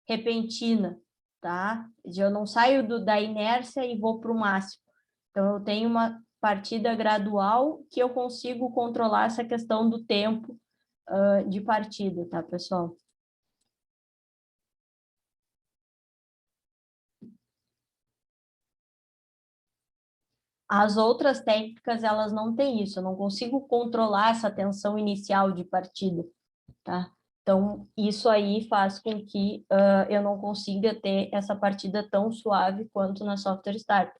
repentina, tá? Eu não saio da inércia e vou para o máximo. Então, eu tenho uma partida gradual que eu consigo controlar essa questão do tempo de partida, tá, pessoal? As outras técnicas, elas não têm isso, eu não consigo controlar essa tensão inicial de partida, tá? Então, isso aí faz com que eu não consiga ter essa partida tão suave quanto na Software Starter.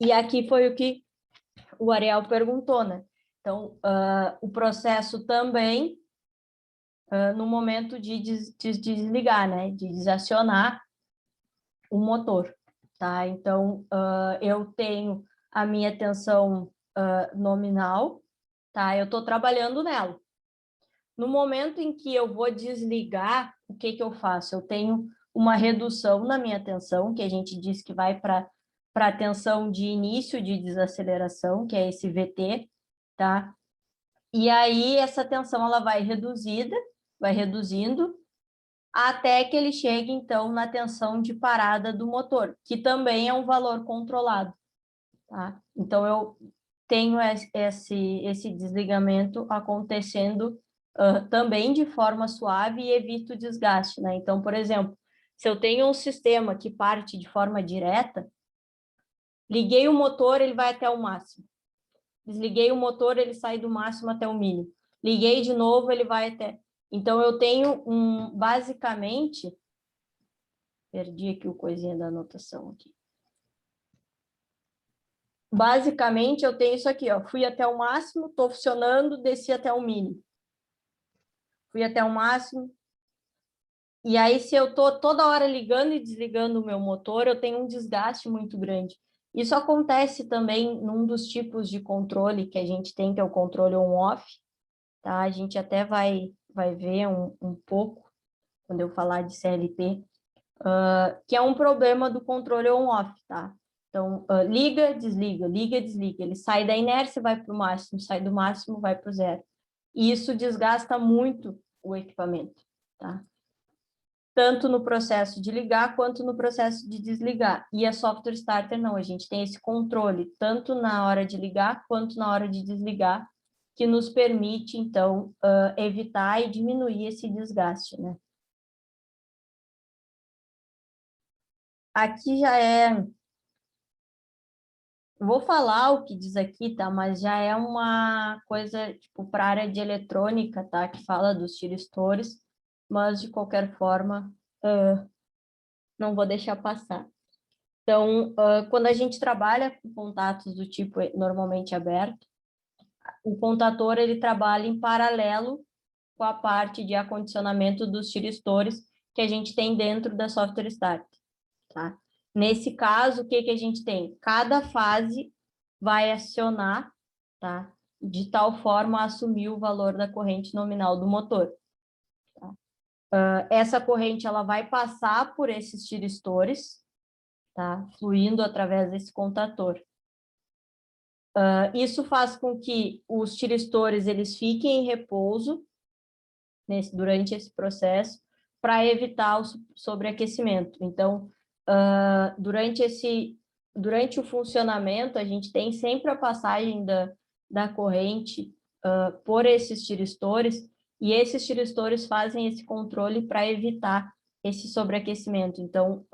E aqui foi o que o Ariel perguntou, né? Então, o processo também, no momento de desligar, né? De desacionar o motor, tá? Então, eu tenho a minha tensão nominal, tá? Eu estou trabalhando nela. No momento em que eu vou desligar, o que que eu faço? Eu tenho uma redução na minha tensão, que a gente diz que vai para a tensão de início de desaceleração, que é esse VT, tá? E aí essa tensão ela vai reduzida, vai reduzindo, até que ele chegue, então, na tensão de parada do motor, que também é um valor controlado, tá? Então, eu tenho esse desligamento acontecendo também de forma suave e evito o desgaste, né? Então, por exemplo, se eu tenho um sistema que parte de forma direta, liguei o motor, ele vai até o máximo. Desliguei o motor, ele sai do máximo até o mínimo. Liguei de novo, ele vai até... Então, eu tenho basicamente... Perdi aqui o coisinha da anotação aqui. Basicamente, eu tenho isso aqui, ó. Fui até o máximo, estou funcionando, desci até o mínimo. Fui até o máximo. E aí, se eu estou toda hora ligando e desligando o meu motor, eu tenho um desgaste muito grande. Isso acontece também num dos tipos de controle que a gente tem, que é o controle on-off, tá? A gente até vai ver um pouco, quando eu falar de CLP, que é um problema do controle on-off, tá? Então, liga, desliga, ele sai da inércia, vai para o máximo, sai do máximo, vai para o zero. E isso desgasta muito o equipamento, tá? Tanto no processo de ligar, quanto no processo de desligar. E a Software Starter não, a gente tem esse controle, tanto na hora de ligar, quanto na hora de desligar, que nos permite, então, evitar e diminuir esse desgaste, né? Aqui já é... Vou falar o que diz aqui, tá? Mas já é uma coisa, tipo, para a área de eletrônica, tá? Que fala dos tiristores, mas, de qualquer forma, não vou deixar passar. Então, quando a gente trabalha com contatos do tipo normalmente aberto, o contator, ele trabalha em paralelo com a parte de acondicionamento dos tiristores que a gente tem dentro da Software Start, tá? Nesse caso, o que que a gente tem? Cada fase vai acionar, tá? De tal forma a assumir o valor da corrente nominal do motor. Tá? Essa corrente ela vai passar por esses tiristores, tá? Fluindo através desse contator. Isso faz com que os tiristores eles fiquem em repouso durante esse processo para evitar o sobreaquecimento. Então, durante o funcionamento, a gente tem sempre a passagem da corrente por esses tiristores, e esses tiristores fazem esse controle para evitar esse sobreaquecimento. Então,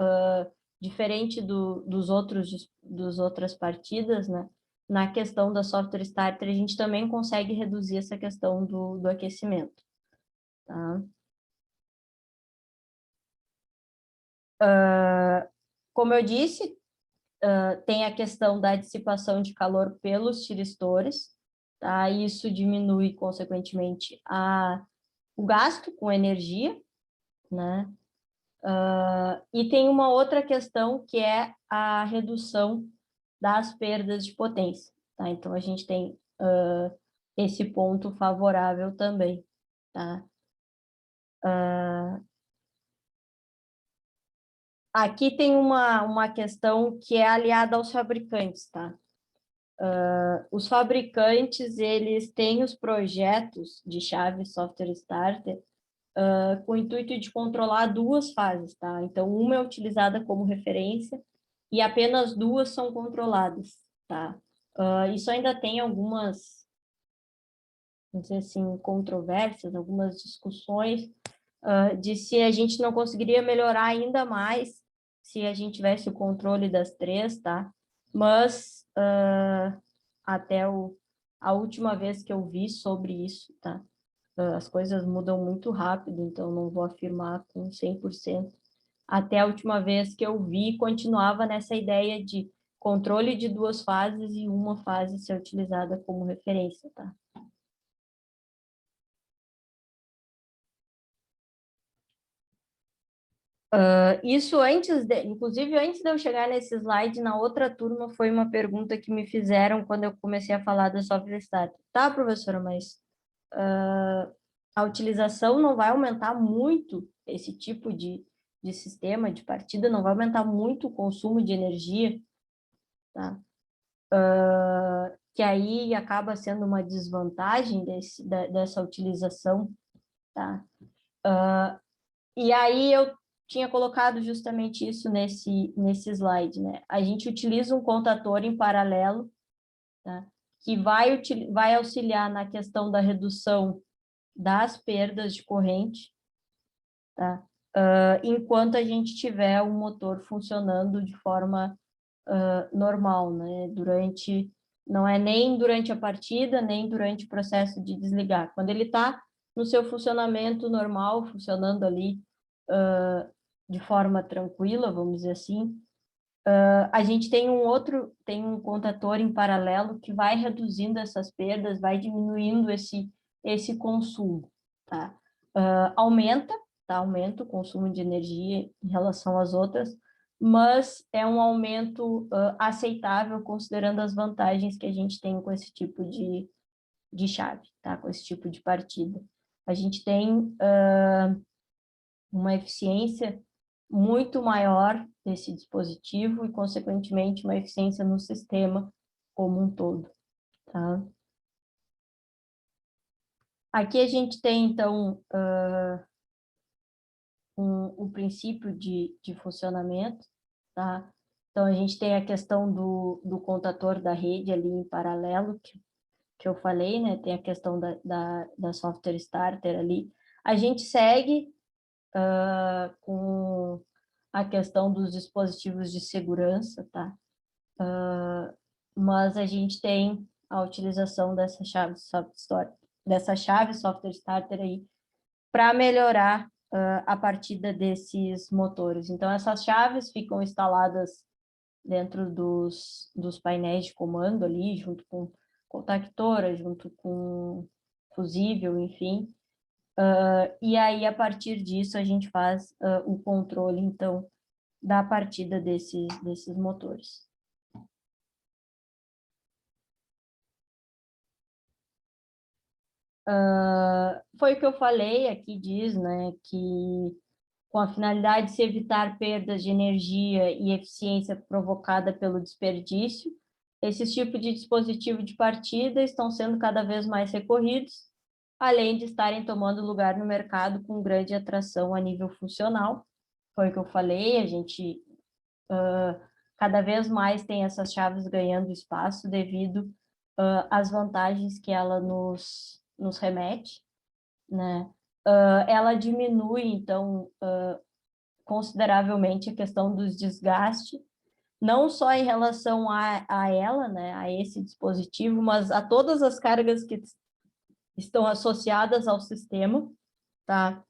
diferente dos outras partidas, né? Na questão da Software Starter, a gente também consegue reduzir essa questão do aquecimento. Tá? Como eu disse, tem a questão da dissipação de calor pelos tiristores, tá? Isso diminui, consequentemente, o gasto com energia, né? E tem uma outra questão que é a redução das perdas de potência, tá? Então, a gente tem esse ponto favorável também, tá? Aqui tem uma questão que é aliada aos fabricantes, tá? Os fabricantes, eles têm os projetos de chave software starter com o intuito de controlar duas fases, tá? Então, uma é utilizada como referência e apenas duas são controladas, tá? Isso ainda tem algumas, não sei assim, controvérsias, algumas discussões de se a gente não conseguiria melhorar ainda mais se a gente tivesse o controle das três, tá? Mas até a última vez que eu vi sobre isso, tá? As coisas mudam muito rápido, então não vou afirmar com 100%. Até a última vez que eu vi, continuava nessa ideia de controle de duas fases e uma fase ser utilizada como referência, tá? Isso inclusive antes de eu chegar nesse slide, na outra turma, foi uma pergunta que me fizeram quando eu comecei a falar da software stack. Tá, professora, mas a utilização não vai aumentar muito esse tipo de sistema de partida, não vai aumentar muito o consumo de energia, tá? Que aí acaba sendo uma desvantagem dessa utilização, tá? E aí eu tinha colocado justamente isso nesse slide, né? A gente utiliza um contador em paralelo, tá? Que vai auxiliar na questão da redução das perdas de corrente, tá? Enquanto a gente tiver o motor funcionando de forma normal, né? Não é nem durante a partida, nem durante o processo de desligar. Quando ele está no seu funcionamento normal, funcionando ali de forma tranquila, vamos dizer assim, a gente tem um contador em paralelo que vai reduzindo essas perdas, vai diminuindo esse consumo, tá? Aumenta, tá? Aumenta o consumo de energia em relação às outras, mas é um aumento aceitável considerando as vantagens que a gente tem com esse tipo de chave, tá? Com esse tipo de partida. A gente tem uma eficiência muito maior desse dispositivo e, consequentemente, uma eficiência no sistema como um todo, tá? Aqui a gente tem, então, um princípio de funcionamento, tá? Então, a gente tem a questão do contador da rede ali em paralelo, que eu falei, né? Tem a questão da software starter ali. A gente segue com a questão dos dispositivos de segurança, tá? Mas a gente tem a utilização dessa chave software starter aí para melhorar a partida desses motores. Então, essas chaves ficam instaladas dentro dos painéis de comando ali, junto com contactora, junto com fusível, enfim. E aí, a partir disso, a gente faz o controle, então, da partida desses motores. Foi o que eu falei, aqui diz, né, que com a finalidade de se evitar perdas de energia e eficiência provocada pelo desperdício, esses tipos de dispositivo de partida estão sendo cada vez mais recorridos, além de estarem tomando lugar no mercado com grande atração a nível funcional. Foi o que eu falei, a gente cada vez mais tem essas chaves ganhando espaço devido às vantagens que ela nos remete, né? Ela diminui, então, consideravelmente a questão dos desgastes, não só em relação a ela, né, a esse dispositivo, mas a todas as cargas que estão associadas ao sistema, tá?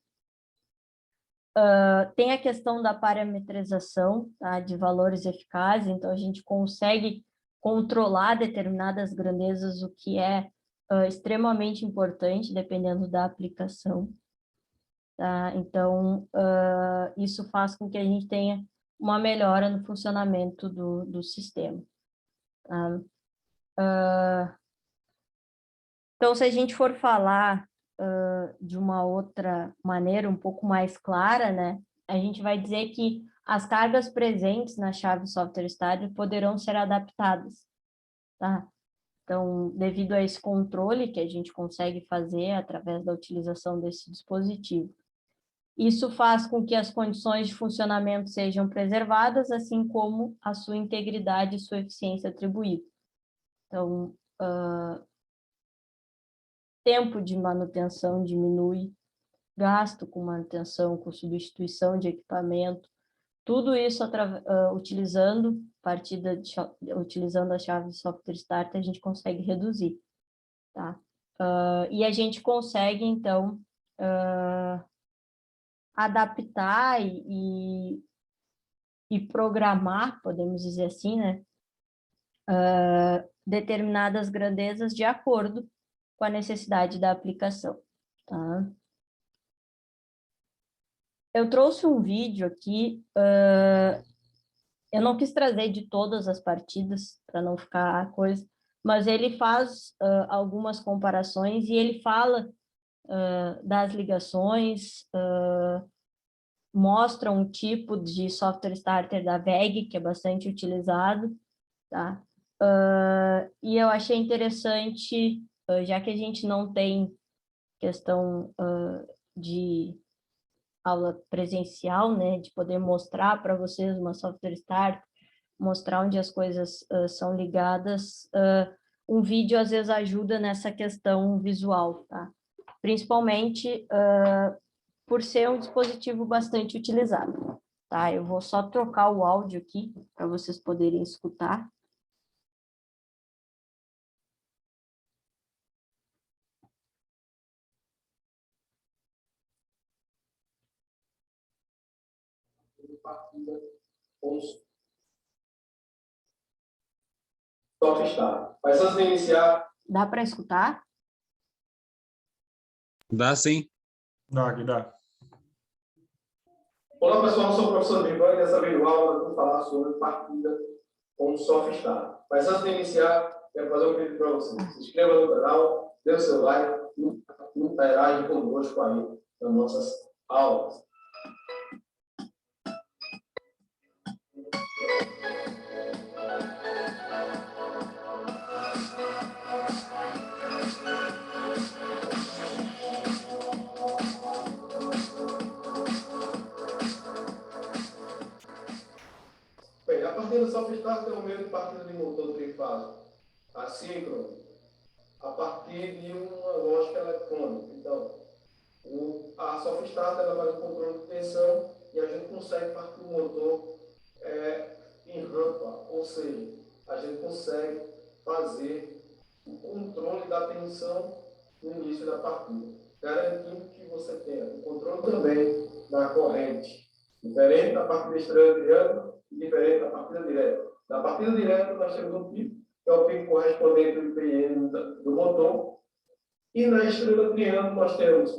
Tem a questão da parametrização, tá, de valores eficazes, então a gente consegue controlar determinadas grandezas, o que é extremamente importante, dependendo da aplicação. Tá? Então, isso faz com que a gente tenha uma melhora no funcionamento do sistema. Tá? Então, se a gente for falar de uma outra maneira, um pouco mais clara, né, a gente vai dizer que as cargas presentes na chave software starter poderão ser adaptadas, tá? Então, devido a esse controle que a gente consegue fazer através da utilização desse dispositivo. Isso faz com que as condições de funcionamento sejam preservadas, assim como a sua integridade e sua eficiência atribuída. Então, tempo de manutenção diminui, gasto com manutenção, com substituição de equipamento, tudo isso utilizando a chave Software Start, a gente consegue reduzir, tá? E a gente consegue, então, adaptar e programar, podemos dizer assim, né? Determinadas grandezas de acordo com a necessidade da aplicação, tá? Eu trouxe um vídeo aqui, eu não quis trazer de todas as partidas, para não ficar coisa, mas ele faz algumas comparações e ele fala das ligações, mostra um tipo de software starter da VEG, que é bastante utilizado, tá? E eu achei interessante, já que a gente não tem questão de aula presencial, né, de poder mostrar para vocês uma software start, mostrar onde as coisas são ligadas, um vídeo às vezes ajuda nessa questão visual, tá? Principalmente por ser um dispositivo bastante utilizado, tá? Eu vou só trocar o áudio aqui para vocês poderem escutar. Mas antes de iniciar... Dá para escutar? Dá sim. Dá. Olá, pessoal. Eu sou o professor Ivan e dessa vez no aula vamos falar sobre partida com Softstar. Mas antes de iniciar, quero fazer um pedido para vocês. Se inscreva no canal, dê o seu like e interage conosco aí nas nossas aulas. Bem, a partida do Softstar tem um meio de partida de motor trifásico, assíncrono, a partir de uma lógica eletrônica. Então, a Softstar ela faz o controle de tensão e a gente consegue partir o motor em rampa, ou seja, a gente consegue fazer o controle da tensão no início da partida, garantindo que você tenha o controle também da corrente, diferente da partida estrela e diferente da partida direta. Na partida direta, nós temos um pico, que é o pico correspondente ao IPM do motor, e na estrela triângulo nós temos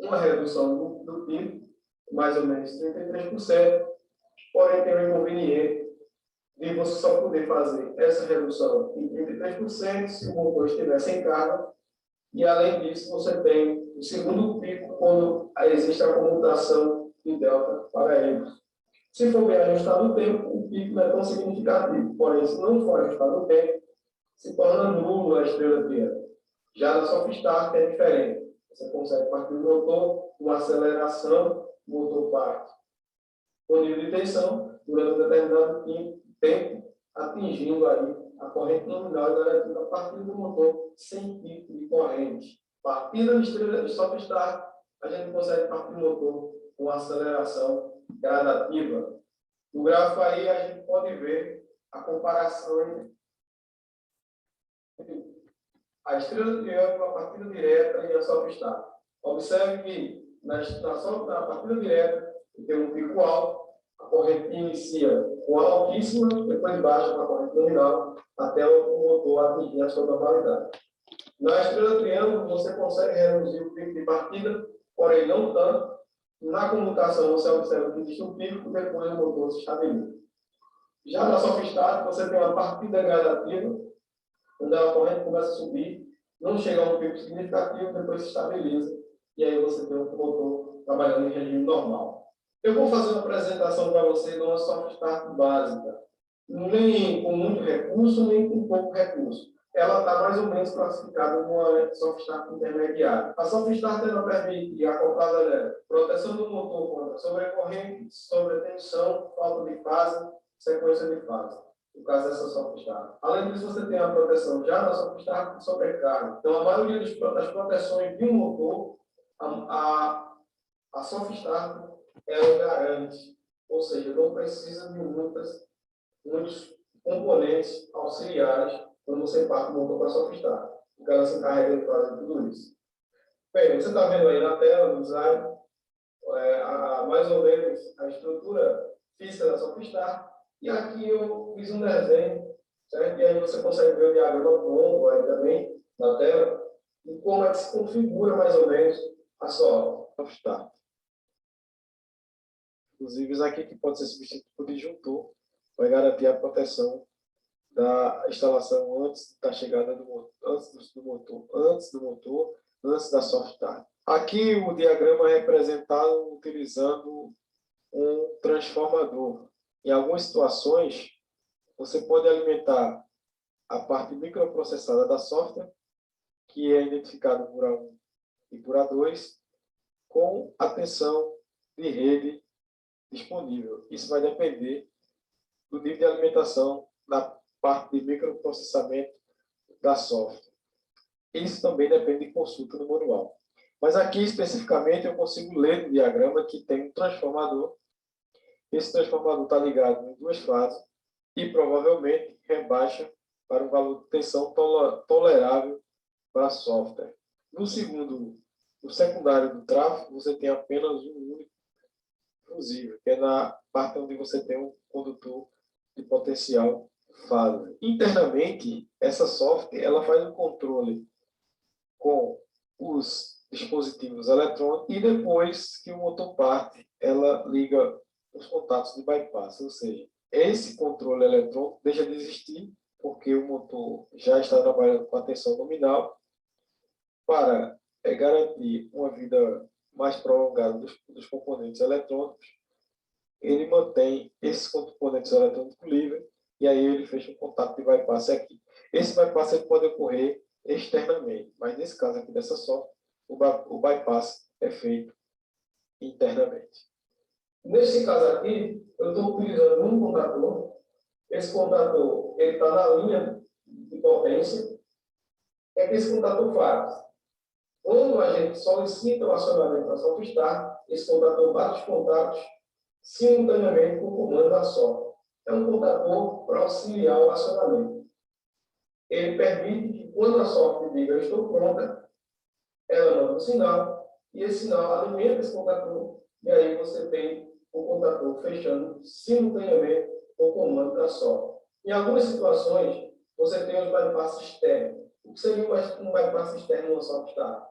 uma redução do pico, mais ou menos 33%, porém tem um inconveniente de você só poder fazer essa redução em 33% se o motor estiver sem carga, e além disso você tem o segundo pico quando existe a comutação de delta para ele. Se for bem ajustado o tempo, o pico não é tão significativo, porém se não for ajustado o tempo, se torna nulo a estrela triângulo. Já na Softstar é diferente. Você consegue partir o motor, uma aceleração, o motor parte com nível de tensão durante um determinado tempo, atingindo aí a corrente nominal e garantindo a partida do motor sem pico de corrente. Partida de estrela de Softstar, a gente consegue partir o motor com aceleração gradativa. No gráfico aí a gente pode ver a comparação entre a estrela triângulo, a partida direta e a Softstar. Observe que na partida direta tem um pico alto, a corrente inicia com altíssima, depois baixa para a corrente nominal, até o motor atingir a sua normalidade. Na estrela triângulo, você consegue reduzir o pico de partida, porém não tanto. Na comutação, você observa que existe um pico, depois o motor se estabiliza. Já na Softstar, você tem uma partida gradativa, quando a corrente começa a subir, não chega a um pico significativo, depois se estabiliza, e aí você tem o motor trabalhando em regime normal. Eu vou fazer uma apresentação para você de uma Softstar básica, nem com muito recurso, nem com pouco recurso. ela está mais ou menos classificada como uma soft start intermediária. A soft start ela permite, acoplada nela, proteção do motor contra sobrecorrente, sobretensão, falta de fase, sequência de fase. No caso dessa soft start. Além disso, você tem a proteção já na soft start de sobrecarga. Então, a maioria das proteções de um motor, a soft start ela garante, ou seja, não precisa de muitos componentes auxiliares quando você parte o motor para a soft start, porque ela se encarrega de fazer tudo isso. Bem, você está vendo aí na tela, no slide, mais ou menos a estrutura física da soft start, e aqui eu fiz um desenho, certo? E aí você consegue ver o diagrama pronto aí também na tela, e como é que se configura mais ou menos a soft start. Inclusive, isso aqui que pode ser substituído por disjuntor, vai garantir a proteção da instalação antes da chegada do motor, antes da soft start. Aqui o diagrama é representado utilizando um transformador. Em algumas situações, você pode alimentar a parte microprocessada da software, que é identificada por A1 e por A2, com a tensão de rede disponível. Isso vai depender do nível de alimentação da parte de microprocessamento da software. Isso também depende de consulta no manual. Mas aqui, especificamente, eu consigo ler no diagrama que tem um transformador. Esse transformador está ligado em duas fases e, provavelmente, rebaixa para um valor de tensão tolerável para a software. No secundário do tráfego, você tem apenas um único fusível, que é na parte onde você tem um condutor de potencial fase. Internamente, essa software ela faz um controle com os dispositivos eletrônicos e depois que o motor parte, ela liga os contatos de bypass, ou seja, esse controle eletrônico deixa de existir porque o motor já está trabalhando com a tensão nominal para garantir uma vida mais prolongada dos componentes eletrônicos. Ele mantém esses componentes eletrônicos livres e aí ele fecha um contato de bypass aqui. Esse bypass ele pode ocorrer externamente, mas nesse caso aqui dessa software, o bypass é feito internamente. Nesse caso aqui, eu estou utilizando um contator. Esse contator está na linha de potência. O que é que esse contator faz? Quando a gente solicita o acionamento da soft start, esse contator bate os contatos simultaneamente com o comando da software. É um contator para auxiliar o acionamento. Ele permite que quando a software diga eu estou pronta, ela manda um sinal e esse sinal alimenta esse contator e aí você tem o contator fechando simultaneamente com o comando da software. Em algumas situações, você tem os bypass externos. O que seria um bypass externo no soft start?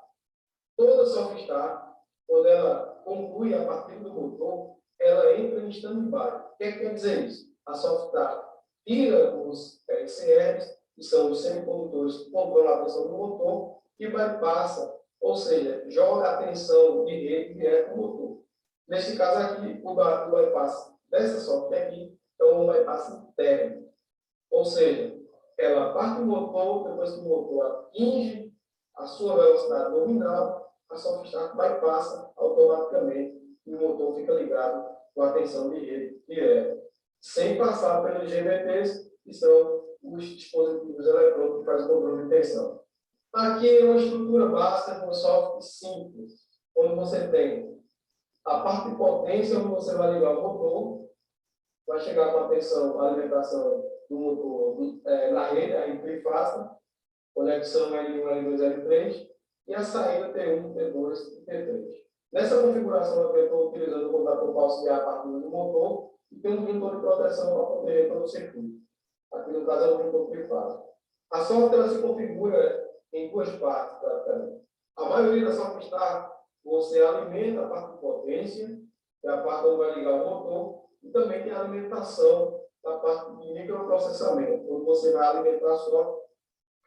Toda soft start, quando ela conclui a partir do motor, ela entra em stand-by. O que quer dizer isso? A soft start tira os LCRs, que são os semicondutores que controlam a tensão do motor, e bypassa, ou seja, joga a tensão de rede direto no motor. Nesse caso aqui, o bypass dessa software aqui é um bypass interno. Ou seja, ela parte do motor, depois que o motor atinge a sua velocidade nominal, a soft start bypassa automaticamente e o motor fica ligado com a tensão de rede direta, sem passar pelos GBTs, que são os dispositivos eletrônicos que fazem o controle de tensão. Aqui é uma estrutura básica com software simples, onde você tem a parte de potência, onde você vai ligar o motor, vai chegar com a tensão, a alimentação do motor na rede, a rede trifásica, conexão L1, L2, L3, e a saída T1, T2 e T3. Nessa configuração, eu estou utilizando o contator para auxiliar a partir do motor e tem um juntor de proteção para proteger todo o circuito. Aqui, no caso, é um juntor trifásico. A software se configura em duas partes, praticamente. A maioria da software está, você alimenta a parte de potência, que é a parte onde vai ligar o motor, e também tem a alimentação da parte de microprocessamento, onde você vai alimentar a software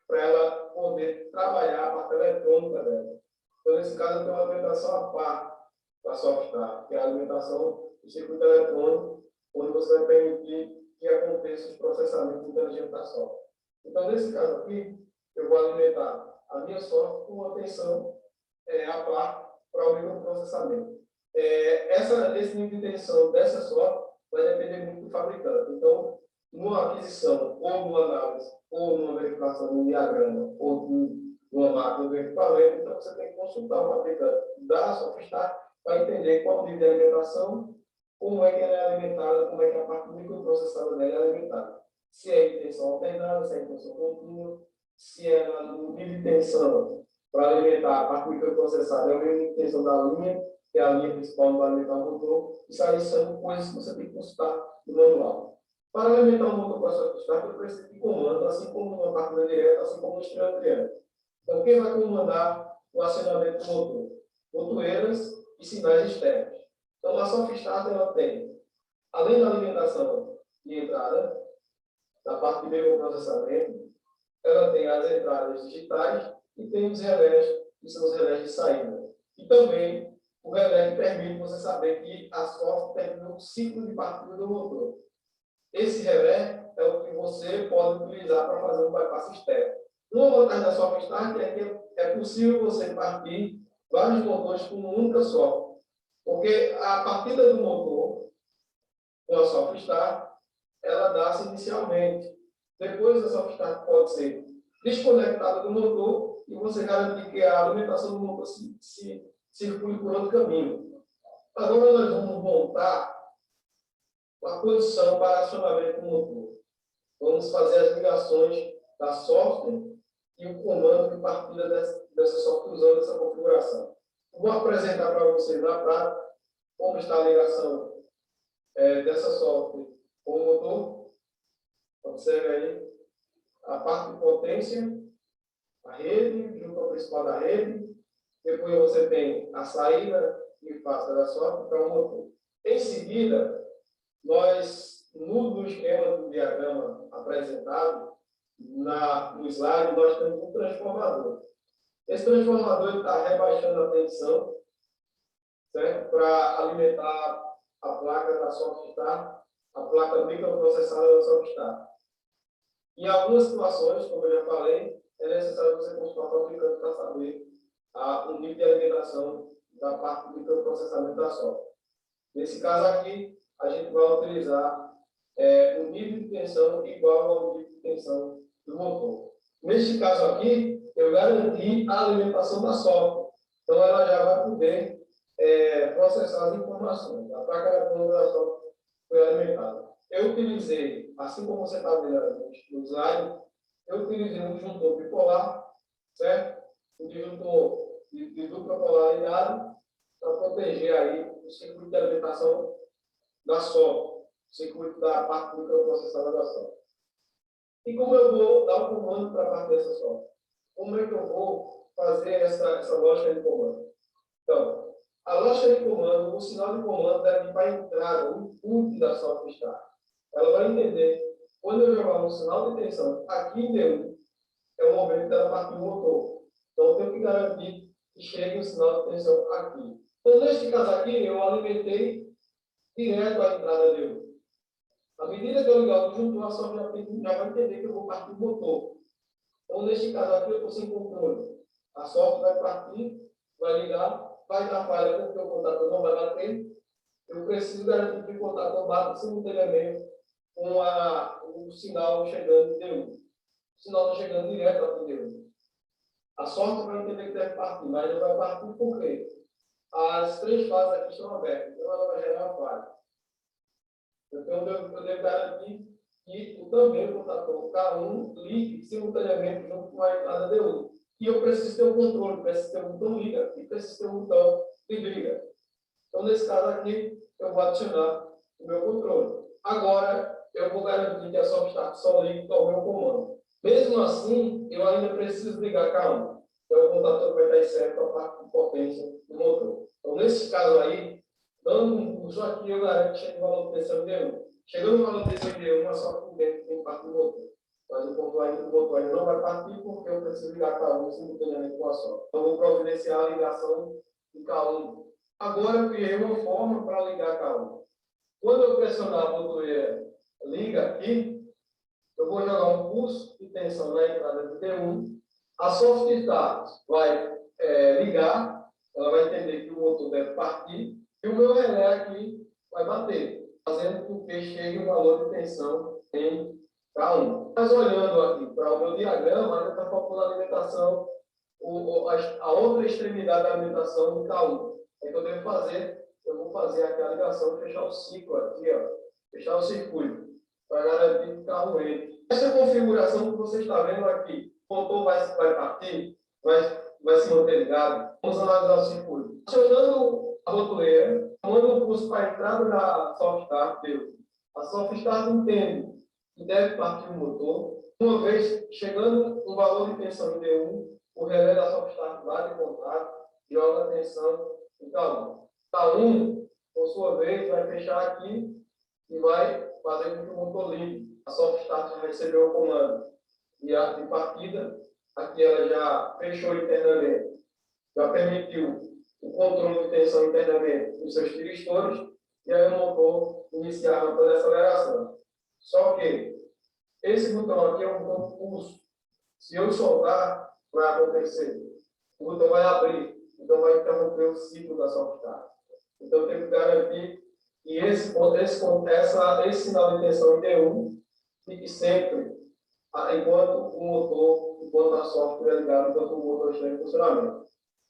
para ela poder trabalhar a parte eletrônica dela. Então, nesse caso, eu tenho uma alimentação à parte da software, que é a alimentação do circuito eletrônico, onde você vai permitir que aconteça os processamentos inteligentes da software. Então, nesse caso aqui, eu vou alimentar a minha software com uma tensão a par para o microprocessamento. Esse nível de tensão dessa software vai depender muito do fabricante. Então, numa aquisição, ou numa análise, ou numa verificação de um diagrama, ou de uma máquina do equipamento, então você tem que consultar o fabricante da Sofistar para entender qual o nível de alimentação, como é que ela é alimentada, como é que a parte microprocessadora dela é alimentada. Se é em tensão alternada, se é em tensão contínua, se é no nível de tensão para alimentar a parte microprocessada, é o nível de tensão da linha, que é a linha principal para alimentar o motor. Isso aí são coisas que você tem que consultar no manual. Para alimentar o motor com a Sofistar, eu preciso de comando, assim como uma partida direta, assim como no estrela triângulo. Então, quem vai comandar o acionamento do motor? Motoeiras e sinais externos. Então, a Sofistar ela tem, além da alimentação de entrada, da parte de microprocessamento, ela tem as entradas digitais e tem os relés, que são os relés de saída. E também o relé que permite você saber que a software terminou o ciclo de partida do motor. Esse relé é o que você pode utilizar para fazer um bypass externo. Uma vantagem da Sofistar é que é possível você partir vários motores com uma única software. Porque a partida do motor com a Sofistar, ela dá-se inicialmente. Depois a Sofistar pode ser desconectada do motor e você garantir que a alimentação do motor se circule por outro caminho. Agora nós vamos montar a condição para acionamento do motor. Vamos fazer as ligações da software e o comando que partilha dessa software usando essa configuração. Vou apresentar para vocês na prática como está a ligação dessa software com o motor. Observe aí a parte de potência, a rede, junto ao principal da rede. Depois você tem a saída e passa da software para o motor. Em seguida, nós, no esquema do diagrama apresentado, no slide, nós temos um transformador. Esse transformador está rebaixando a tensão, certo? Para alimentar a placa da Sofistar, a placa microprocessada da Sofistar. Em algumas situações, como eu já falei, é necessário você consultar o fabricante para saber o nível de alimentação da parte do microprocessamento da software. Nesse caso aqui, a gente vai utilizar um nível de tensão igual ao nível de tensão do motor. Neste caso aqui, eu garanti a alimentação da software. Então, ela já vai poder processar as informações. A placa eletrônica da software foi alimentada. Eu utilizei, assim como você está vendo no slide, eu utilizei um disjuntor bipolar, certo? Um disjuntor de dupla polaridade para proteger aí o circuito de alimentação da software, o circuito da parte microprocessadora da software. E como eu vou dar o comando para a parte dessa software? Como é que eu vou fazer essa lógica de comando? Então, a lógica de comando, o sinal de comando deve ir para a entrada, o input da Sofistar. Ela vai entender, quando eu jogar um sinal de tensão aqui em D1, é o momento dela partir do motor. Então, eu tenho que garantir que chegue o sinal de tensão aqui. Então, neste caso aqui, eu alimentei direto a entrada D1. À medida que eu ligar o disjuntor, a software já vai entender que eu vou partir do motor. Então, neste caso aqui, eu estou sem controle. A software vai partir, vai ligar, vai dar falha porque o contato não vai bater. Eu preciso garantir que o contato não bata simultaneamente com o sinal chegando de D1. O sinal está chegando direto aqui de D1. A software vai entender que deve partir, mas não vai partir por quê? As três fases aqui estão abertas, então ela vai gerar uma falha. Então, eu devo garantir que também o contator K1 ligue simultaneamente junto com a entrada D1. E eu preciso ter um controle, preciso ter um botão liga e preciso ter um botão desliga. Então, nesse caso aqui, eu vou adicionar o meu controle. Agora, eu vou garantir que a Sofistar só ligue ao meu comando. Mesmo assim, eu ainda preciso ligar K1. Então, o contator vai estar certo a parte de potência do motor. Então, nesse caso aí, dando um pulso aqui, eu garanto que chega no valor de tensão de D1. Chegando no valor de tensão de D1, é só por dentro tem parte do motor. Mas o ponto ainda do motor ainda não vai partir porque eu preciso ligar K1 simultaneamente com a software. Então, eu vou providenciar a ligação de K1. Agora, eu criei uma forma para ligar K1. Quando eu pressionar a botoeira liga aqui, eu vou jogar um pulso de tensão na entrada do D1, a soft start vai ligar, ela vai entender que o motor deve partir, e o meu relé aqui vai bater, fazendo com que chegue o valor de tensão em K1. Mas olhando aqui para o meu diagrama, ainda está faltando a alimentação, a outra extremidade da alimentação do K1. O que eu devo fazer? Eu vou fazer aqui a ligação e fechar o ciclo aqui, ó, fechar o circuito, para garantir que o carro entre. Essa configuração que você está vendo aqui, o motor vai partir, vai se manter ligado. Vamos analisar o circuito. Acionando a botoeira, tomando o pulso para a entrada da soft start, a soft start entende que deve partir o motor. Uma vez chegando um valor de tensão em D1, o relé da soft start bate em contato, joga a tensão em K1. K1, por sua vez, vai fechar aqui e vai fazer com que o motor ligue. A soft start já recebeu o comando de partida. Aqui ela já fechou internamente, já permitiu o controle de tensão internamente dos seus tiristores, e aí o motor iniciar a fazer aceleração. Só que esse botão aqui é um botão de pulso. Se eu soltar, vai acontecer. O botão vai abrir, então vai interromper o ciclo da soft start. Então eu tenho que garantir que esse sinal de tensão em D1 fique sempre enquanto a software é ligada, enquanto o motor está em funcionamento.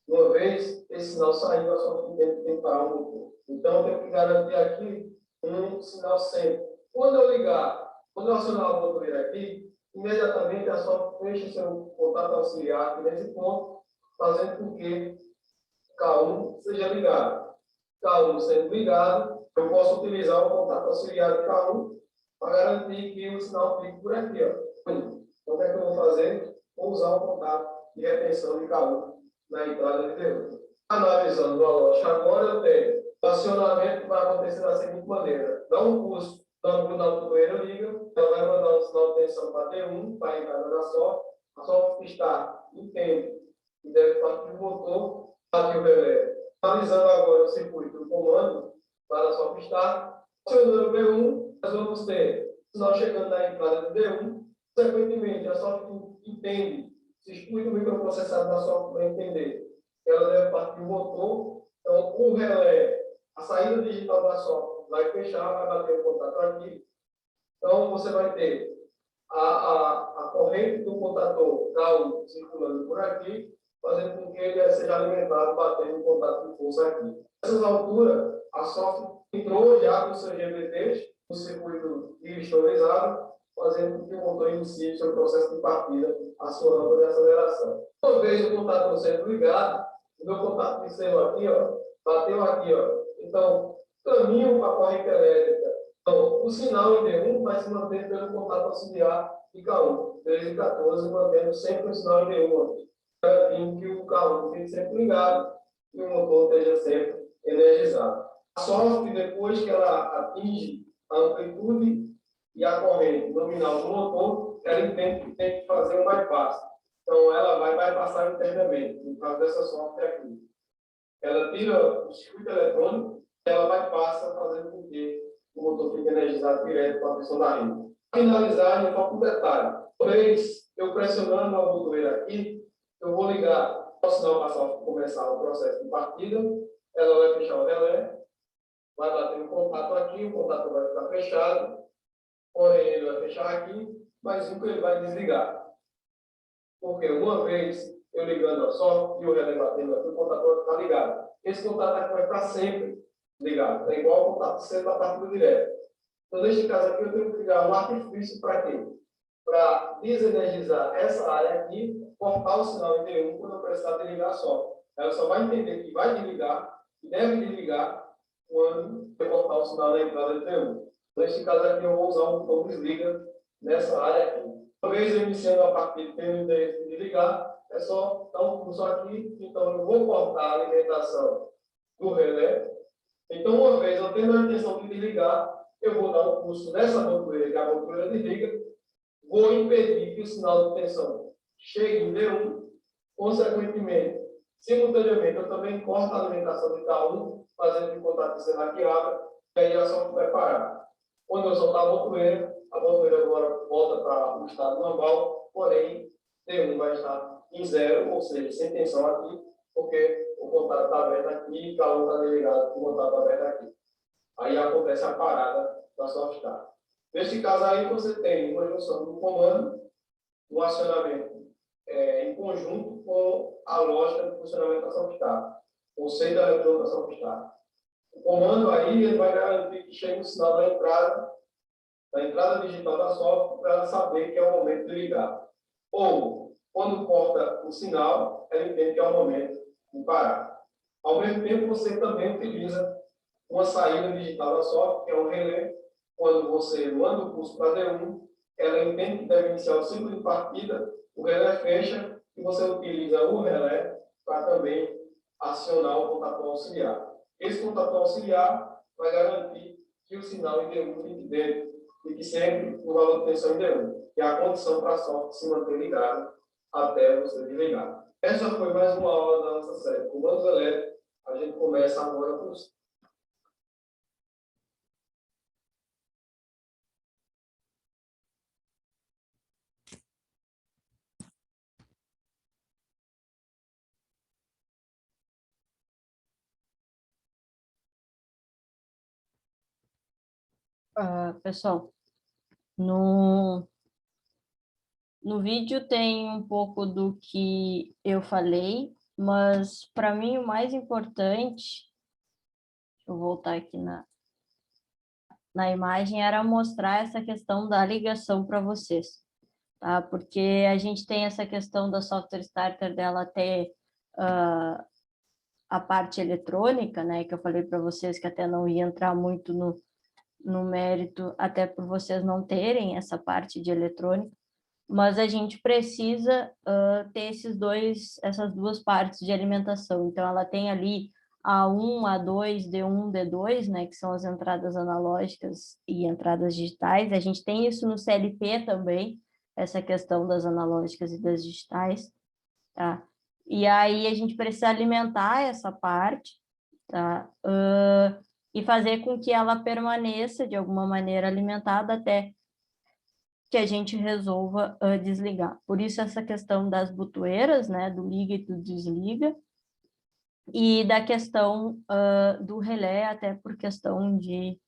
Uma vez esse sinal saiu, a software tem que parar o motor. Então eu tenho que garantir aqui um sinal sempre. Quando eu acionar o motor aqui, imediatamente a software fecha seu contato auxiliar aqui nesse ponto, fazendo com que K1 seja ligado. K1 sendo ligado, eu posso utilizar o contato auxiliar de K1 para garantir que o sinal fique por aqui. Ó. Então, o que é que eu vou fazer? Vou usar o contato de retenção de K1 na entrada de D1. Analisando a lógica agora, eu tenho o acionamento que vai acontecer da seguinte maneira. Dá um pulso, quando o botoeiro liga, ela vai mandar um sinal de tensão para D1, para a entrada da soft. A soft está entende que deve partir o motor, aqui o relé. Analisando agora o circuito do comando para a soft start, acionando o B1, nós vamos ter o sinal chegando na entrada do D1, consequentemente a soft entende, se exclui do microprocessador da soft vai entender que ela deve partir o motor, então o relé, a saída digital da soft vai fechar, vai bater o contato aqui, então você vai ter a corrente do contator K1 circulando por aqui, fazendo com que ele seja alimentado, batendo em contato de força aqui. Nessas alturas, a software entrou já com seus GBTs, no circuito historizado, fazendo com que o motor inicie seu processo de partida, a sua rampa de aceleração. Uma vez o contator sendo ligado, o meu contato de selo aqui, ó, bateu aqui, ó. Então, caminho para a corrente elétrica. Então, o sinal em D1 vai se manter pelo contato auxiliar de K1, 13 e 14, mantendo sempre o sinal em D1, garantindo que o K1 fique sempre ligado e o motor esteja sempre energizado. A software, depois que ela atinge a amplitude e a corrente nominal do motor, ela entende que tem que fazer um bypass. Então, ela vai bypassar internamente, no caso dessa software aqui. Ela tira o circuito eletrônico, ela bypassa, fazendo com que o motor fique energizado direto com a pressão da rede. Para finalizar, eu toco um detalhe. Uma vez eu pressionando a botoeira aqui, eu vou ligar o sinal para a software começar o processo de partida, ela vai fechar o relé, vai bater um contato aqui, o contato vai ficar fechado, porém ele vai fechar aqui, mas nunca ele vai desligar. Porque uma vez eu ligando a software e o relé batendo aqui, o contato vai ficar ligado. Esse contato aqui vai ficar sempre ligado. É igual ao contato sempre da partida direta. Então, neste caso aqui, eu tenho que ligar um artifício para quê? Para desenergizar essa área aqui, cortar o sinal em D1 quando eu precisar desligar a software. Ela só vai entender que vai desligar, e deve desligar, quando eu cortar o sinal na entrada de D1. Neste caso aqui, eu vou usar um botão desliga nessa área aqui. Uma vez eu iniciando a partida tendo de desligar, é só dar um pulso aqui, então eu vou cortar a alimentação do relé. Então, uma vez eu tendo a intenção de desligar, eu vou dar um pulso nessa botoeira, que a botoeira desliga, vou impedir que o sinal de tensão chegue em D1, consequentemente, simultaneamente, eu também corto a alimentação de K1, fazendo que o contato seja hackeado, e aí a software vai parar. Quando eu soltar a botoeira, a botoeira agora volta para o estado normal, porém, T1 vai estar em zero, ou seja, sem tensão aqui, porque o contato está aberto aqui e o calor está desligado, o contato está aberto aqui. Aí acontece a parada da soft start. Neste caso aí, você tem uma junção do comando, do acionamento em conjunto com a lógica do funcionamento da soft start, o conceito da eletrônica da soft start. O comando aí ele vai garantir que chegue o sinal da entrada digital da software para ela saber que é o momento de ligar. Ou, quando corta o sinal, ela entende que é o momento de parar. Ao mesmo tempo, você também utiliza uma saída digital da software, que é o relé. Quando você manda o pulso para D1, ela entende que deve iniciar o ciclo de partida, o relé fecha e você utiliza o relé para também acionar o contator auxiliar. Esse contator auxiliar vai garantir que o sinal em D1 fique dentro, fique sempre no valor de tensão em D1, que é a condição para a software se manter ligada até você desligar. Essa foi mais uma aula da nossa série Comandos Elétricos. A gente começa agora com os Pessoal, no vídeo tem um pouco do que eu falei, mas para mim o mais importante, deixa eu voltar aqui na imagem, era mostrar essa questão da ligação para vocês, tá? Porque a gente tem essa questão da software starter dela ter a parte eletrônica, né, que eu falei para vocês que até não ia entrar muito no mérito, até por vocês não terem essa parte de eletrônica, mas a gente precisa ter essas duas partes de alimentação. Então, ela tem ali A1, A2, D1, D2, né, que são as entradas analógicas e entradas digitais. A gente tem isso no CLP também, essa questão das analógicas e das digitais, tá? E aí a gente precisa alimentar essa parte, tá? E fazer com que ela permaneça de alguma maneira alimentada até que a gente resolva desligar. Por isso essa questão das botoeiras, né, do liga e do desliga, e da questão do relé, até por questão de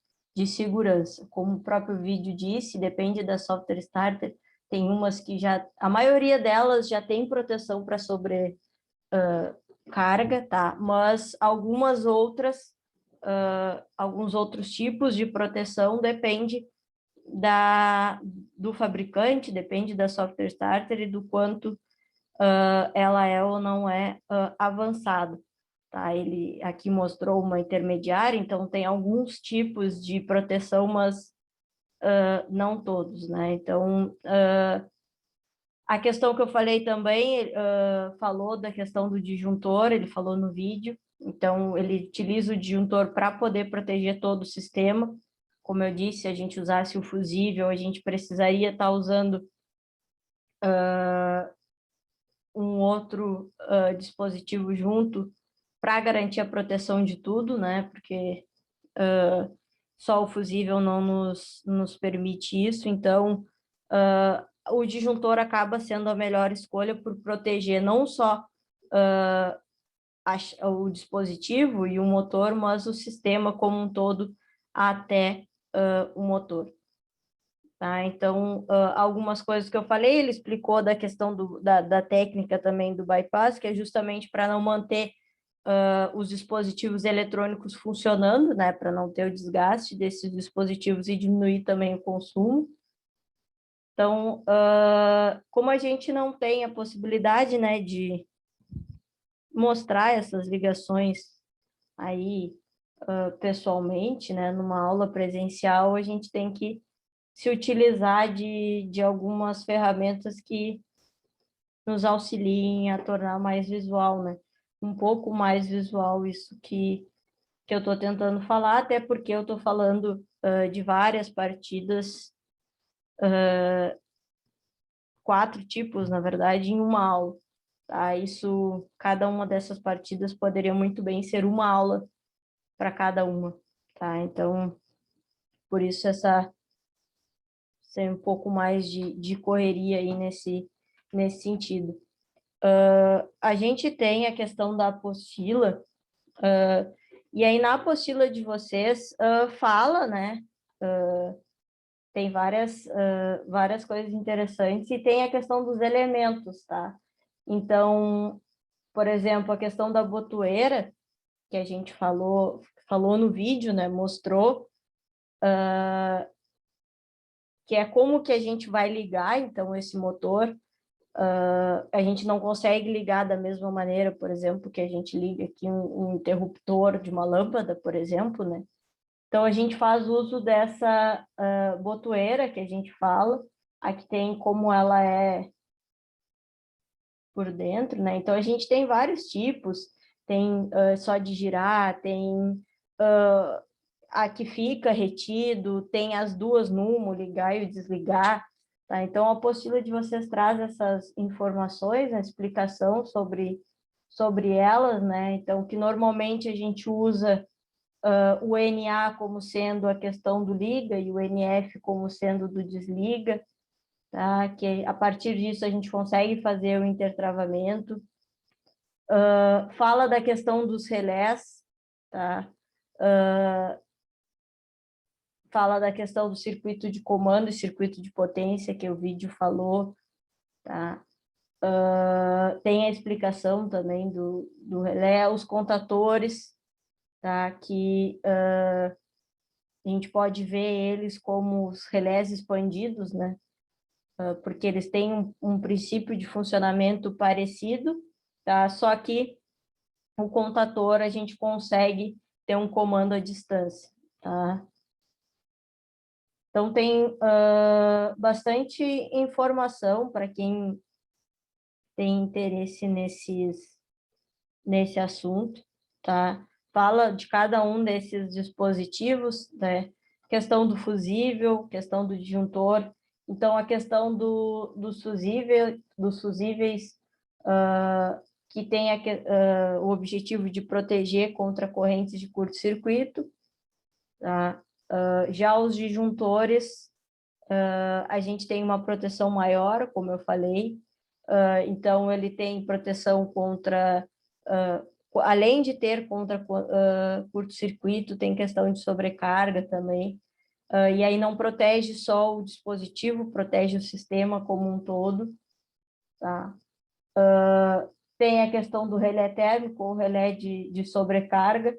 segurança. Como o próprio vídeo disse, depende da software starter, tem umas que já, a maioria delas já tem proteção para sobrecarga, tá? Mas algumas outras, alguns outros tipos de proteção depende do fabricante, depende da software starter e do quanto ela é ou não é avançada. Tá? Ele aqui mostrou uma intermediária, então tem alguns tipos de proteção, mas não todos, né? Então, a questão que eu falei também, falou da questão do disjuntor, ele falou no vídeo, então ele utiliza o disjuntor para poder proteger todo o sistema. Como eu disse, se a gente usasse o fusível, a gente precisaria estar usando um outro dispositivo junto para garantir a proteção de tudo, né? Porque só o fusível não nos permite isso, então o disjuntor acaba sendo a melhor escolha por proteger não só o dispositivo e o motor, mas o sistema como um todo até o motor. Tá? Então, algumas coisas que eu falei, ele explicou da questão da técnica também do bypass, que é justamente para não manter os dispositivos eletrônicos funcionando, né, para não ter o desgaste desses dispositivos e diminuir também o consumo. Então, como a gente não tem a possibilidade, né, de mostrar essas ligações aí pessoalmente, né, numa aula presencial, a gente tem que se utilizar de algumas ferramentas que nos auxiliem a tornar mais visual, né? Um pouco mais visual isso que eu estou tentando falar, até porque eu estou falando de várias partidas, 4 tipos, na verdade, em uma aula. Tá? Isso, cada uma dessas partidas poderia muito bem ser uma aula para cada uma. Tá? Então, por isso essa ser um pouco mais de correria aí nesse sentido. A gente tem a questão da apostila, e aí na apostila de vocês fala, né? Tem várias coisas interessantes, e tem a questão dos elementos, tá? Então, por exemplo, a questão da botoeira, que a gente falou no vídeo, né? Mostrou que é como que a gente vai ligar, então, esse motor. A gente não consegue ligar da mesma maneira, por exemplo, que a gente liga aqui um interruptor de uma lâmpada, por exemplo, né? Então, a gente faz uso dessa botoeira que a gente fala. Aqui tem como ela é por dentro, né? Então, a gente tem vários tipos. Tem só de girar, tem a que fica retido, tem as duas NUMO, ligar e desligar. Tá? Então, a apostila de vocês traz essas informações, a explicação sobre elas, né? Então, que normalmente a gente usa o NA como sendo a questão do liga e o NF como sendo do desliga, tá? Que a partir disso a gente consegue fazer o intertravamento. Fala da questão dos relés, tá? Fala da questão do circuito de comando e circuito de potência, que o vídeo falou, tá? Tem a explicação também do relé, os contatores, tá? Que a gente pode ver eles como os relés expandidos, né? Porque eles têm um princípio de funcionamento parecido, tá? Só que o contator a gente consegue ter um comando à distância, tá? Então, tem bastante informação para quem tem interesse nesse assunto, tá? Fala de cada um desses dispositivos, né? Questão do fusível, questão do disjuntor. Então, a questão dos fusíveis, que tem o objetivo de proteger contra correntes de curto-circuito, tá? Já os disjuntores, a gente tem uma proteção maior, como eu falei. Então, ele tem proteção contra, além de ter contra curto-circuito, tem questão de sobrecarga também. E aí não protege só o dispositivo, protege o sistema como um todo, tá? Tem a questão do relé térmico ou relé de sobrecarga,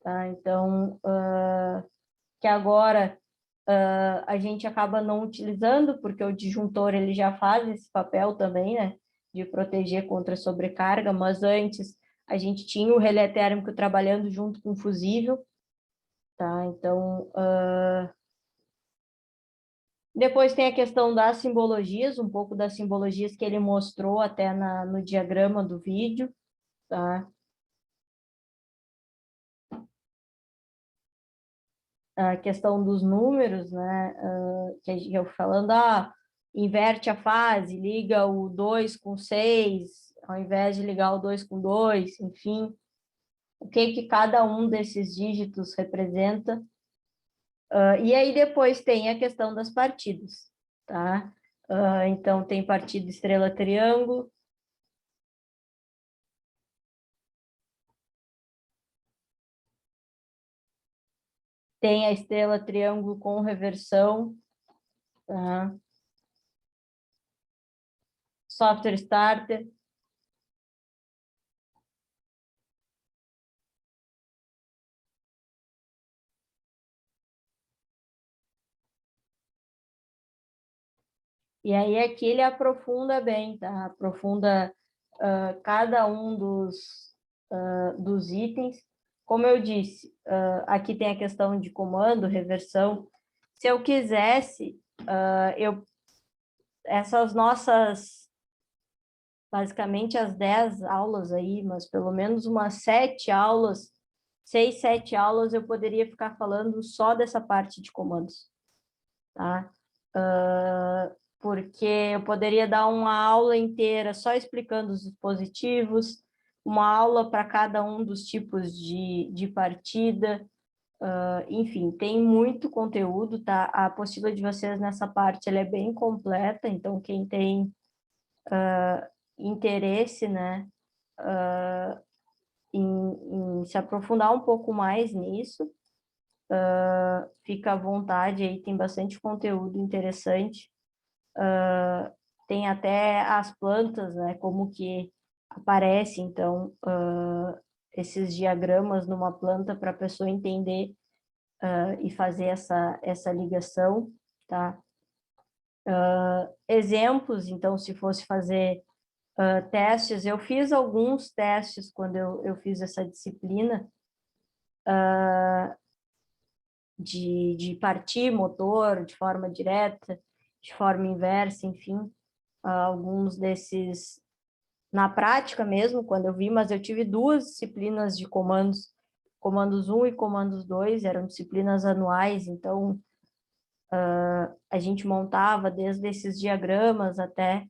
tá? Então, que agora a gente acaba não utilizando, porque o disjuntor ele já faz esse papel também, né, de proteger contra sobrecarga, mas antes a gente tinha o relé térmico trabalhando junto com o fusível, tá? Então, depois tem a questão das simbologias, um pouco das simbologias que ele mostrou até no diagrama do vídeo, tá? A questão dos números, né? Que eu falando, inverte a fase, liga o 2 com 6, ao invés de ligar o 2 com 2, enfim. O que cada um desses dígitos representa. E aí depois tem a questão das partidas, tá? Então, tem partida estrela-triângulo. Tem a estrela-triângulo com reversão, tá? Software starter. E aí aqui ele aprofunda bem, tá? Aprofunda cada um dos itens. Como eu disse, aqui tem a questão de comando, reversão. Se eu quisesse, essas nossas, basicamente as 10 aulas aí, mas pelo menos umas 7 aulas, 6, 7 aulas, eu poderia ficar falando só dessa parte de comandos, tá? Porque eu poderia dar uma aula inteira só explicando os dispositivos, uma aula para cada um dos tipos de partida, Enfim, tem muito conteúdo, tá? A apostila de vocês nessa parte, ela é bem completa, então quem tem interesse, né, em se aprofundar um pouco mais nisso, fica à vontade, aí tem bastante conteúdo interessante. Tem até as plantas, né, como que aparece, então, esses diagramas numa planta para a pessoa entender e fazer essa ligação, tá? Exemplos, então, se fosse fazer testes, eu fiz alguns testes quando eu fiz essa disciplina de partir motor de forma direta, de forma inversa, enfim, alguns desses na prática mesmo, quando eu vi, mas eu tive 2 disciplinas de comandos, comandos 1 e comandos 2, eram disciplinas anuais, então a gente montava desde esses diagramas até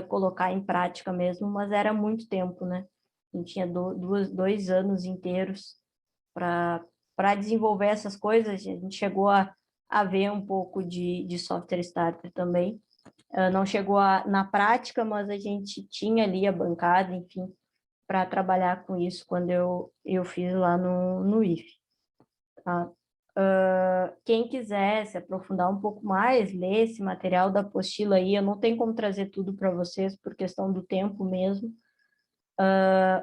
colocar em prática mesmo, mas era muito tempo, né? A gente tinha 2 anos inteiros para desenvolver essas coisas. A gente chegou a ver um pouco de software starter também. Não chegou na prática, mas a gente tinha ali a bancada, enfim, para trabalhar com isso quando eu fiz lá no IFE. Tá? Quem quiser se aprofundar um pouco mais, ler esse material da apostila aí, eu não tenho como trazer tudo para vocês por questão do tempo mesmo,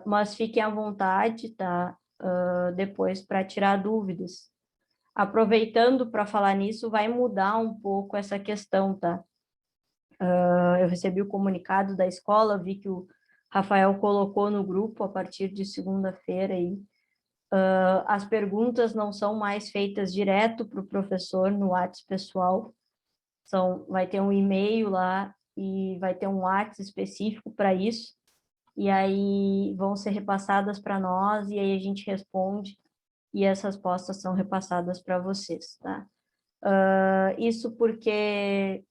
mas fiquem à vontade, tá? Depois para tirar dúvidas. Aproveitando para falar nisso, vai mudar um pouco essa questão, tá? Eu recebi o comunicado da escola, vi que o Rafael colocou no grupo a partir de segunda-feira aí. As perguntas não são mais feitas direto para o professor no WhatsApp pessoal, vai ter um e-mail lá e vai ter um WhatsApp específico para isso, e aí vão ser repassadas para nós, e aí a gente responde, e essas respostas são repassadas para vocês, tá? Isso porque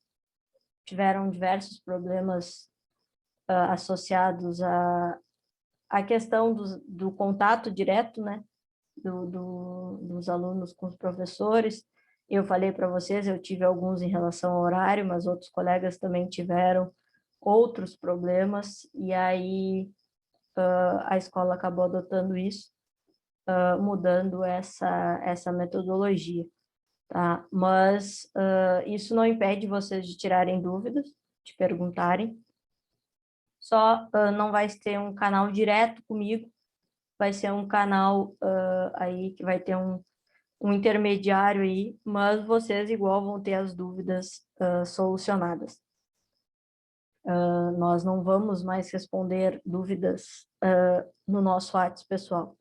tiveram diversos problemas associados à questão do contato direto, né, dos alunos com os professores. Eu falei para vocês, eu tive alguns em relação ao horário, mas outros colegas também tiveram outros problemas, e aí a escola acabou adotando isso, mudando essa metodologia, tá? Mas isso não impede vocês de tirarem dúvidas, de perguntarem, só não vai ter um canal direto comigo, vai ser um canal aí que vai ter um intermediário aí, mas vocês igual vão ter as dúvidas solucionadas. Nós não vamos mais responder dúvidas no nosso WhatsApp pessoal.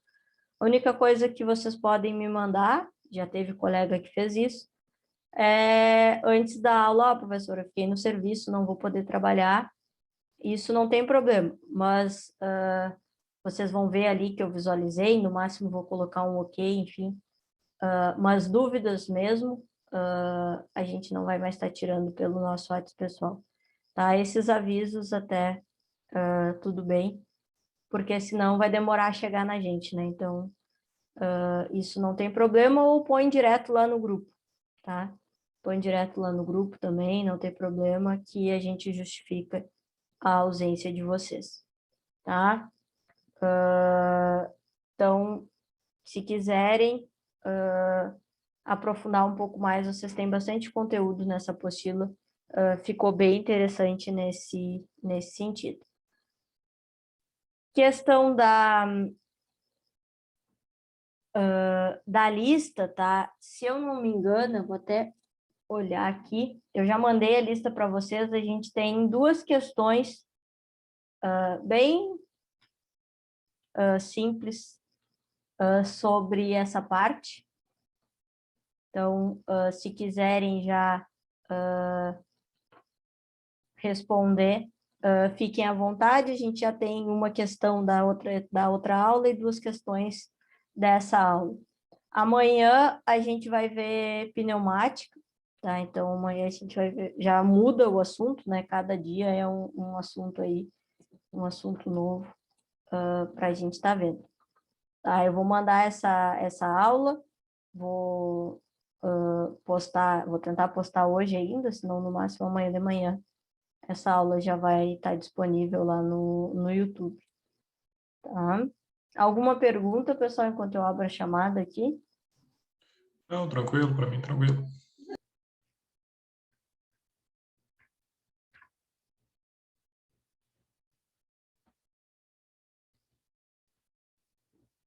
A única coisa que vocês podem me mandar, já teve colega que fez isso, antes da aula, professora, eu fiquei no serviço, não vou poder trabalhar, isso não tem problema, mas vocês vão ver ali que eu visualizei, no máximo vou colocar um ok, enfim, mas dúvidas mesmo, a gente não vai mais estar tirando pelo nosso WhatsApp pessoal, tá? Esses avisos até tudo bem, porque senão vai demorar a chegar na gente, né? Então, isso não tem problema, ou põe direto lá no grupo, tá? Põe direto lá no grupo também, não tem problema, que a gente justifica a ausência de vocês, tá? Então, se quiserem aprofundar um pouco mais, vocês têm bastante conteúdo nessa apostila, ficou bem interessante nesse sentido. Questão da lista, tá? Se eu não me engano, eu vou até olhar aqui, eu já mandei a lista para vocês, a gente tem 2 questões bem simples sobre essa parte. Então, se quiserem já responder, fiquem à vontade, a gente já tem uma questão da outra aula e 2 questões dessa aula. Amanhã a gente vai ver pneumática, tá? Então, amanhã a gente vai ver, já muda o assunto, né? Cada dia é um assunto aí, um assunto novo para a gente estar vendo. Tá? Eu vou mandar essa aula Vou vou tentar postar hoje ainda, senão no máximo amanhã de manhã. Essa aula já vai estar disponível lá no YouTube. Tá? Alguma pergunta, pessoal, enquanto eu abro a chamada aqui? Não, tranquilo, para mim, tranquilo.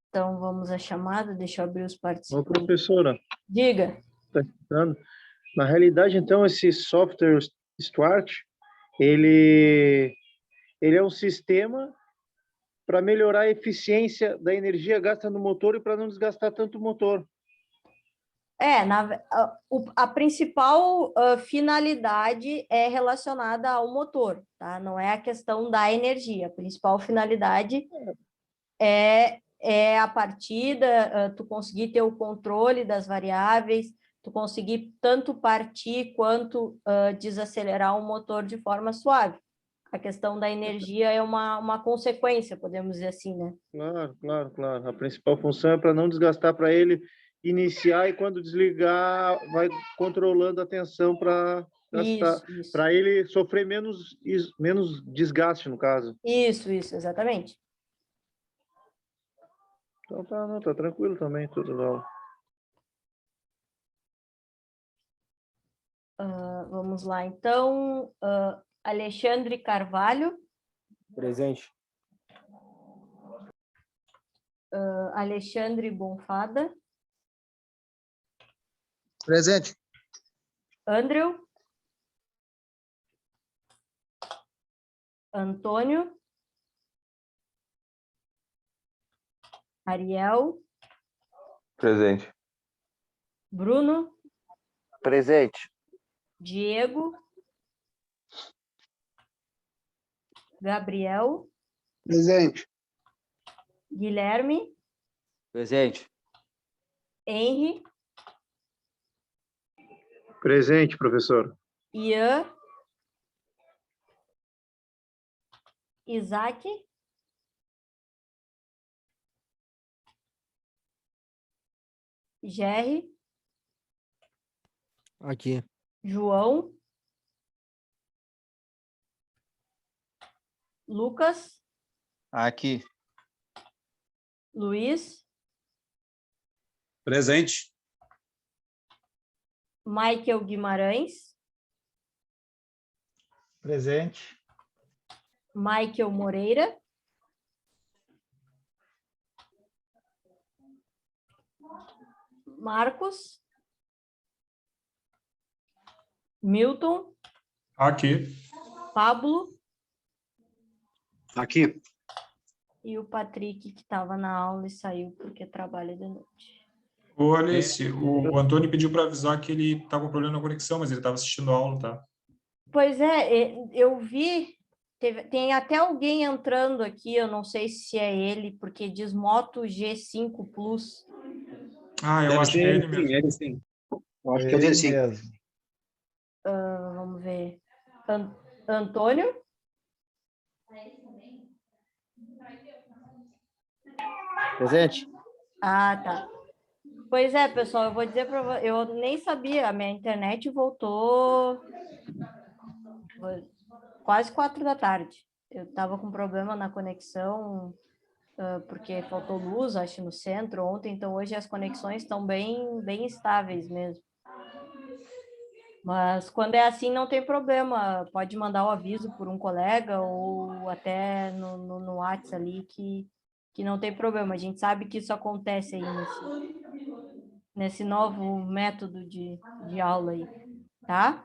Então, vamos à chamada, deixa eu abrir os Ô, participantes. professora, Diga. tá escutando? Na realidade, então, esse software Stuart, ele é um sistema para melhorar a eficiência da energia gasta no motor e para não desgastar tanto o motor. A principal finalidade é relacionada ao motor, tá? Não é a questão da energia. A principal finalidade é a partida, tu conseguir ter o controle das variáveis, tu conseguir tanto partir quanto desacelerar o motor de forma suave. A questão da energia é uma consequência, podemos dizer assim, né? Claro. A principal função é para não desgastar, para ele iniciar e quando desligar, vai controlando a tensão para gastar, Isso. para ele sofrer menos desgaste, no caso. Isso, exatamente. Então tá tranquilo também, tudo não. Vamos lá, então. Alexandre Carvalho. Presente. Alexandre Bonfada. Presente. Andrew. Antônio. Ariel. Presente. Bruno. Presente. Diego. Gabriel. Presente. Guilherme. Presente. Henry. Presente, professor. Ian. Isaac. Jerry. Aqui. João. Lucas. Aqui. Luiz. Presente. Michael Guimarães. Presente. Michael Moreira. Marcos. Milton. Aqui. Pablo. Aqui. E o Patrick, que estava na aula e saiu porque trabalha de noite. Ô, Alice, o Antônio pediu para avisar que ele está com problema na conexão, mas ele estava assistindo a aula, tá? Pois é, eu vi, tem até alguém entrando aqui, eu não sei se é ele, porque diz Moto G5 Plus. Ah, eu Deve acho que ser é ele, ele mesmo. sim, ele sim. Eu acho que é dele, sim. mesmo. Vamos ver. Antônio? Presente. Ah, tá. Pois é, pessoal, eu vou dizer para vocês, eu nem sabia, a minha internet voltou quase 4 da tarde. Eu estava com problema na conexão, porque faltou luz, acho, no centro ontem, então hoje as conexões estão bem estáveis mesmo. Mas quando é assim, não tem problema, pode mandar o aviso por um colega ou até no WhatsApp ali, que não tem problema. A gente sabe que isso acontece aí nesse novo método de aula aí, tá?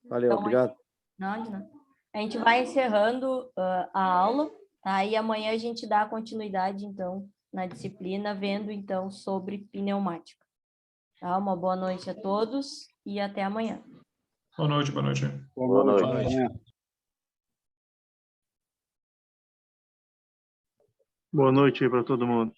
Valeu, Então, obrigado. não. A gente vai encerrando a aula, tá? E amanhã a gente dá continuidade, então, na disciplina, vendo, então, sobre pneumática. Tá? Uma boa noite a todos e até amanhã. Boa noite, boa noite. Boa noite. Boa noite aí para todo mundo.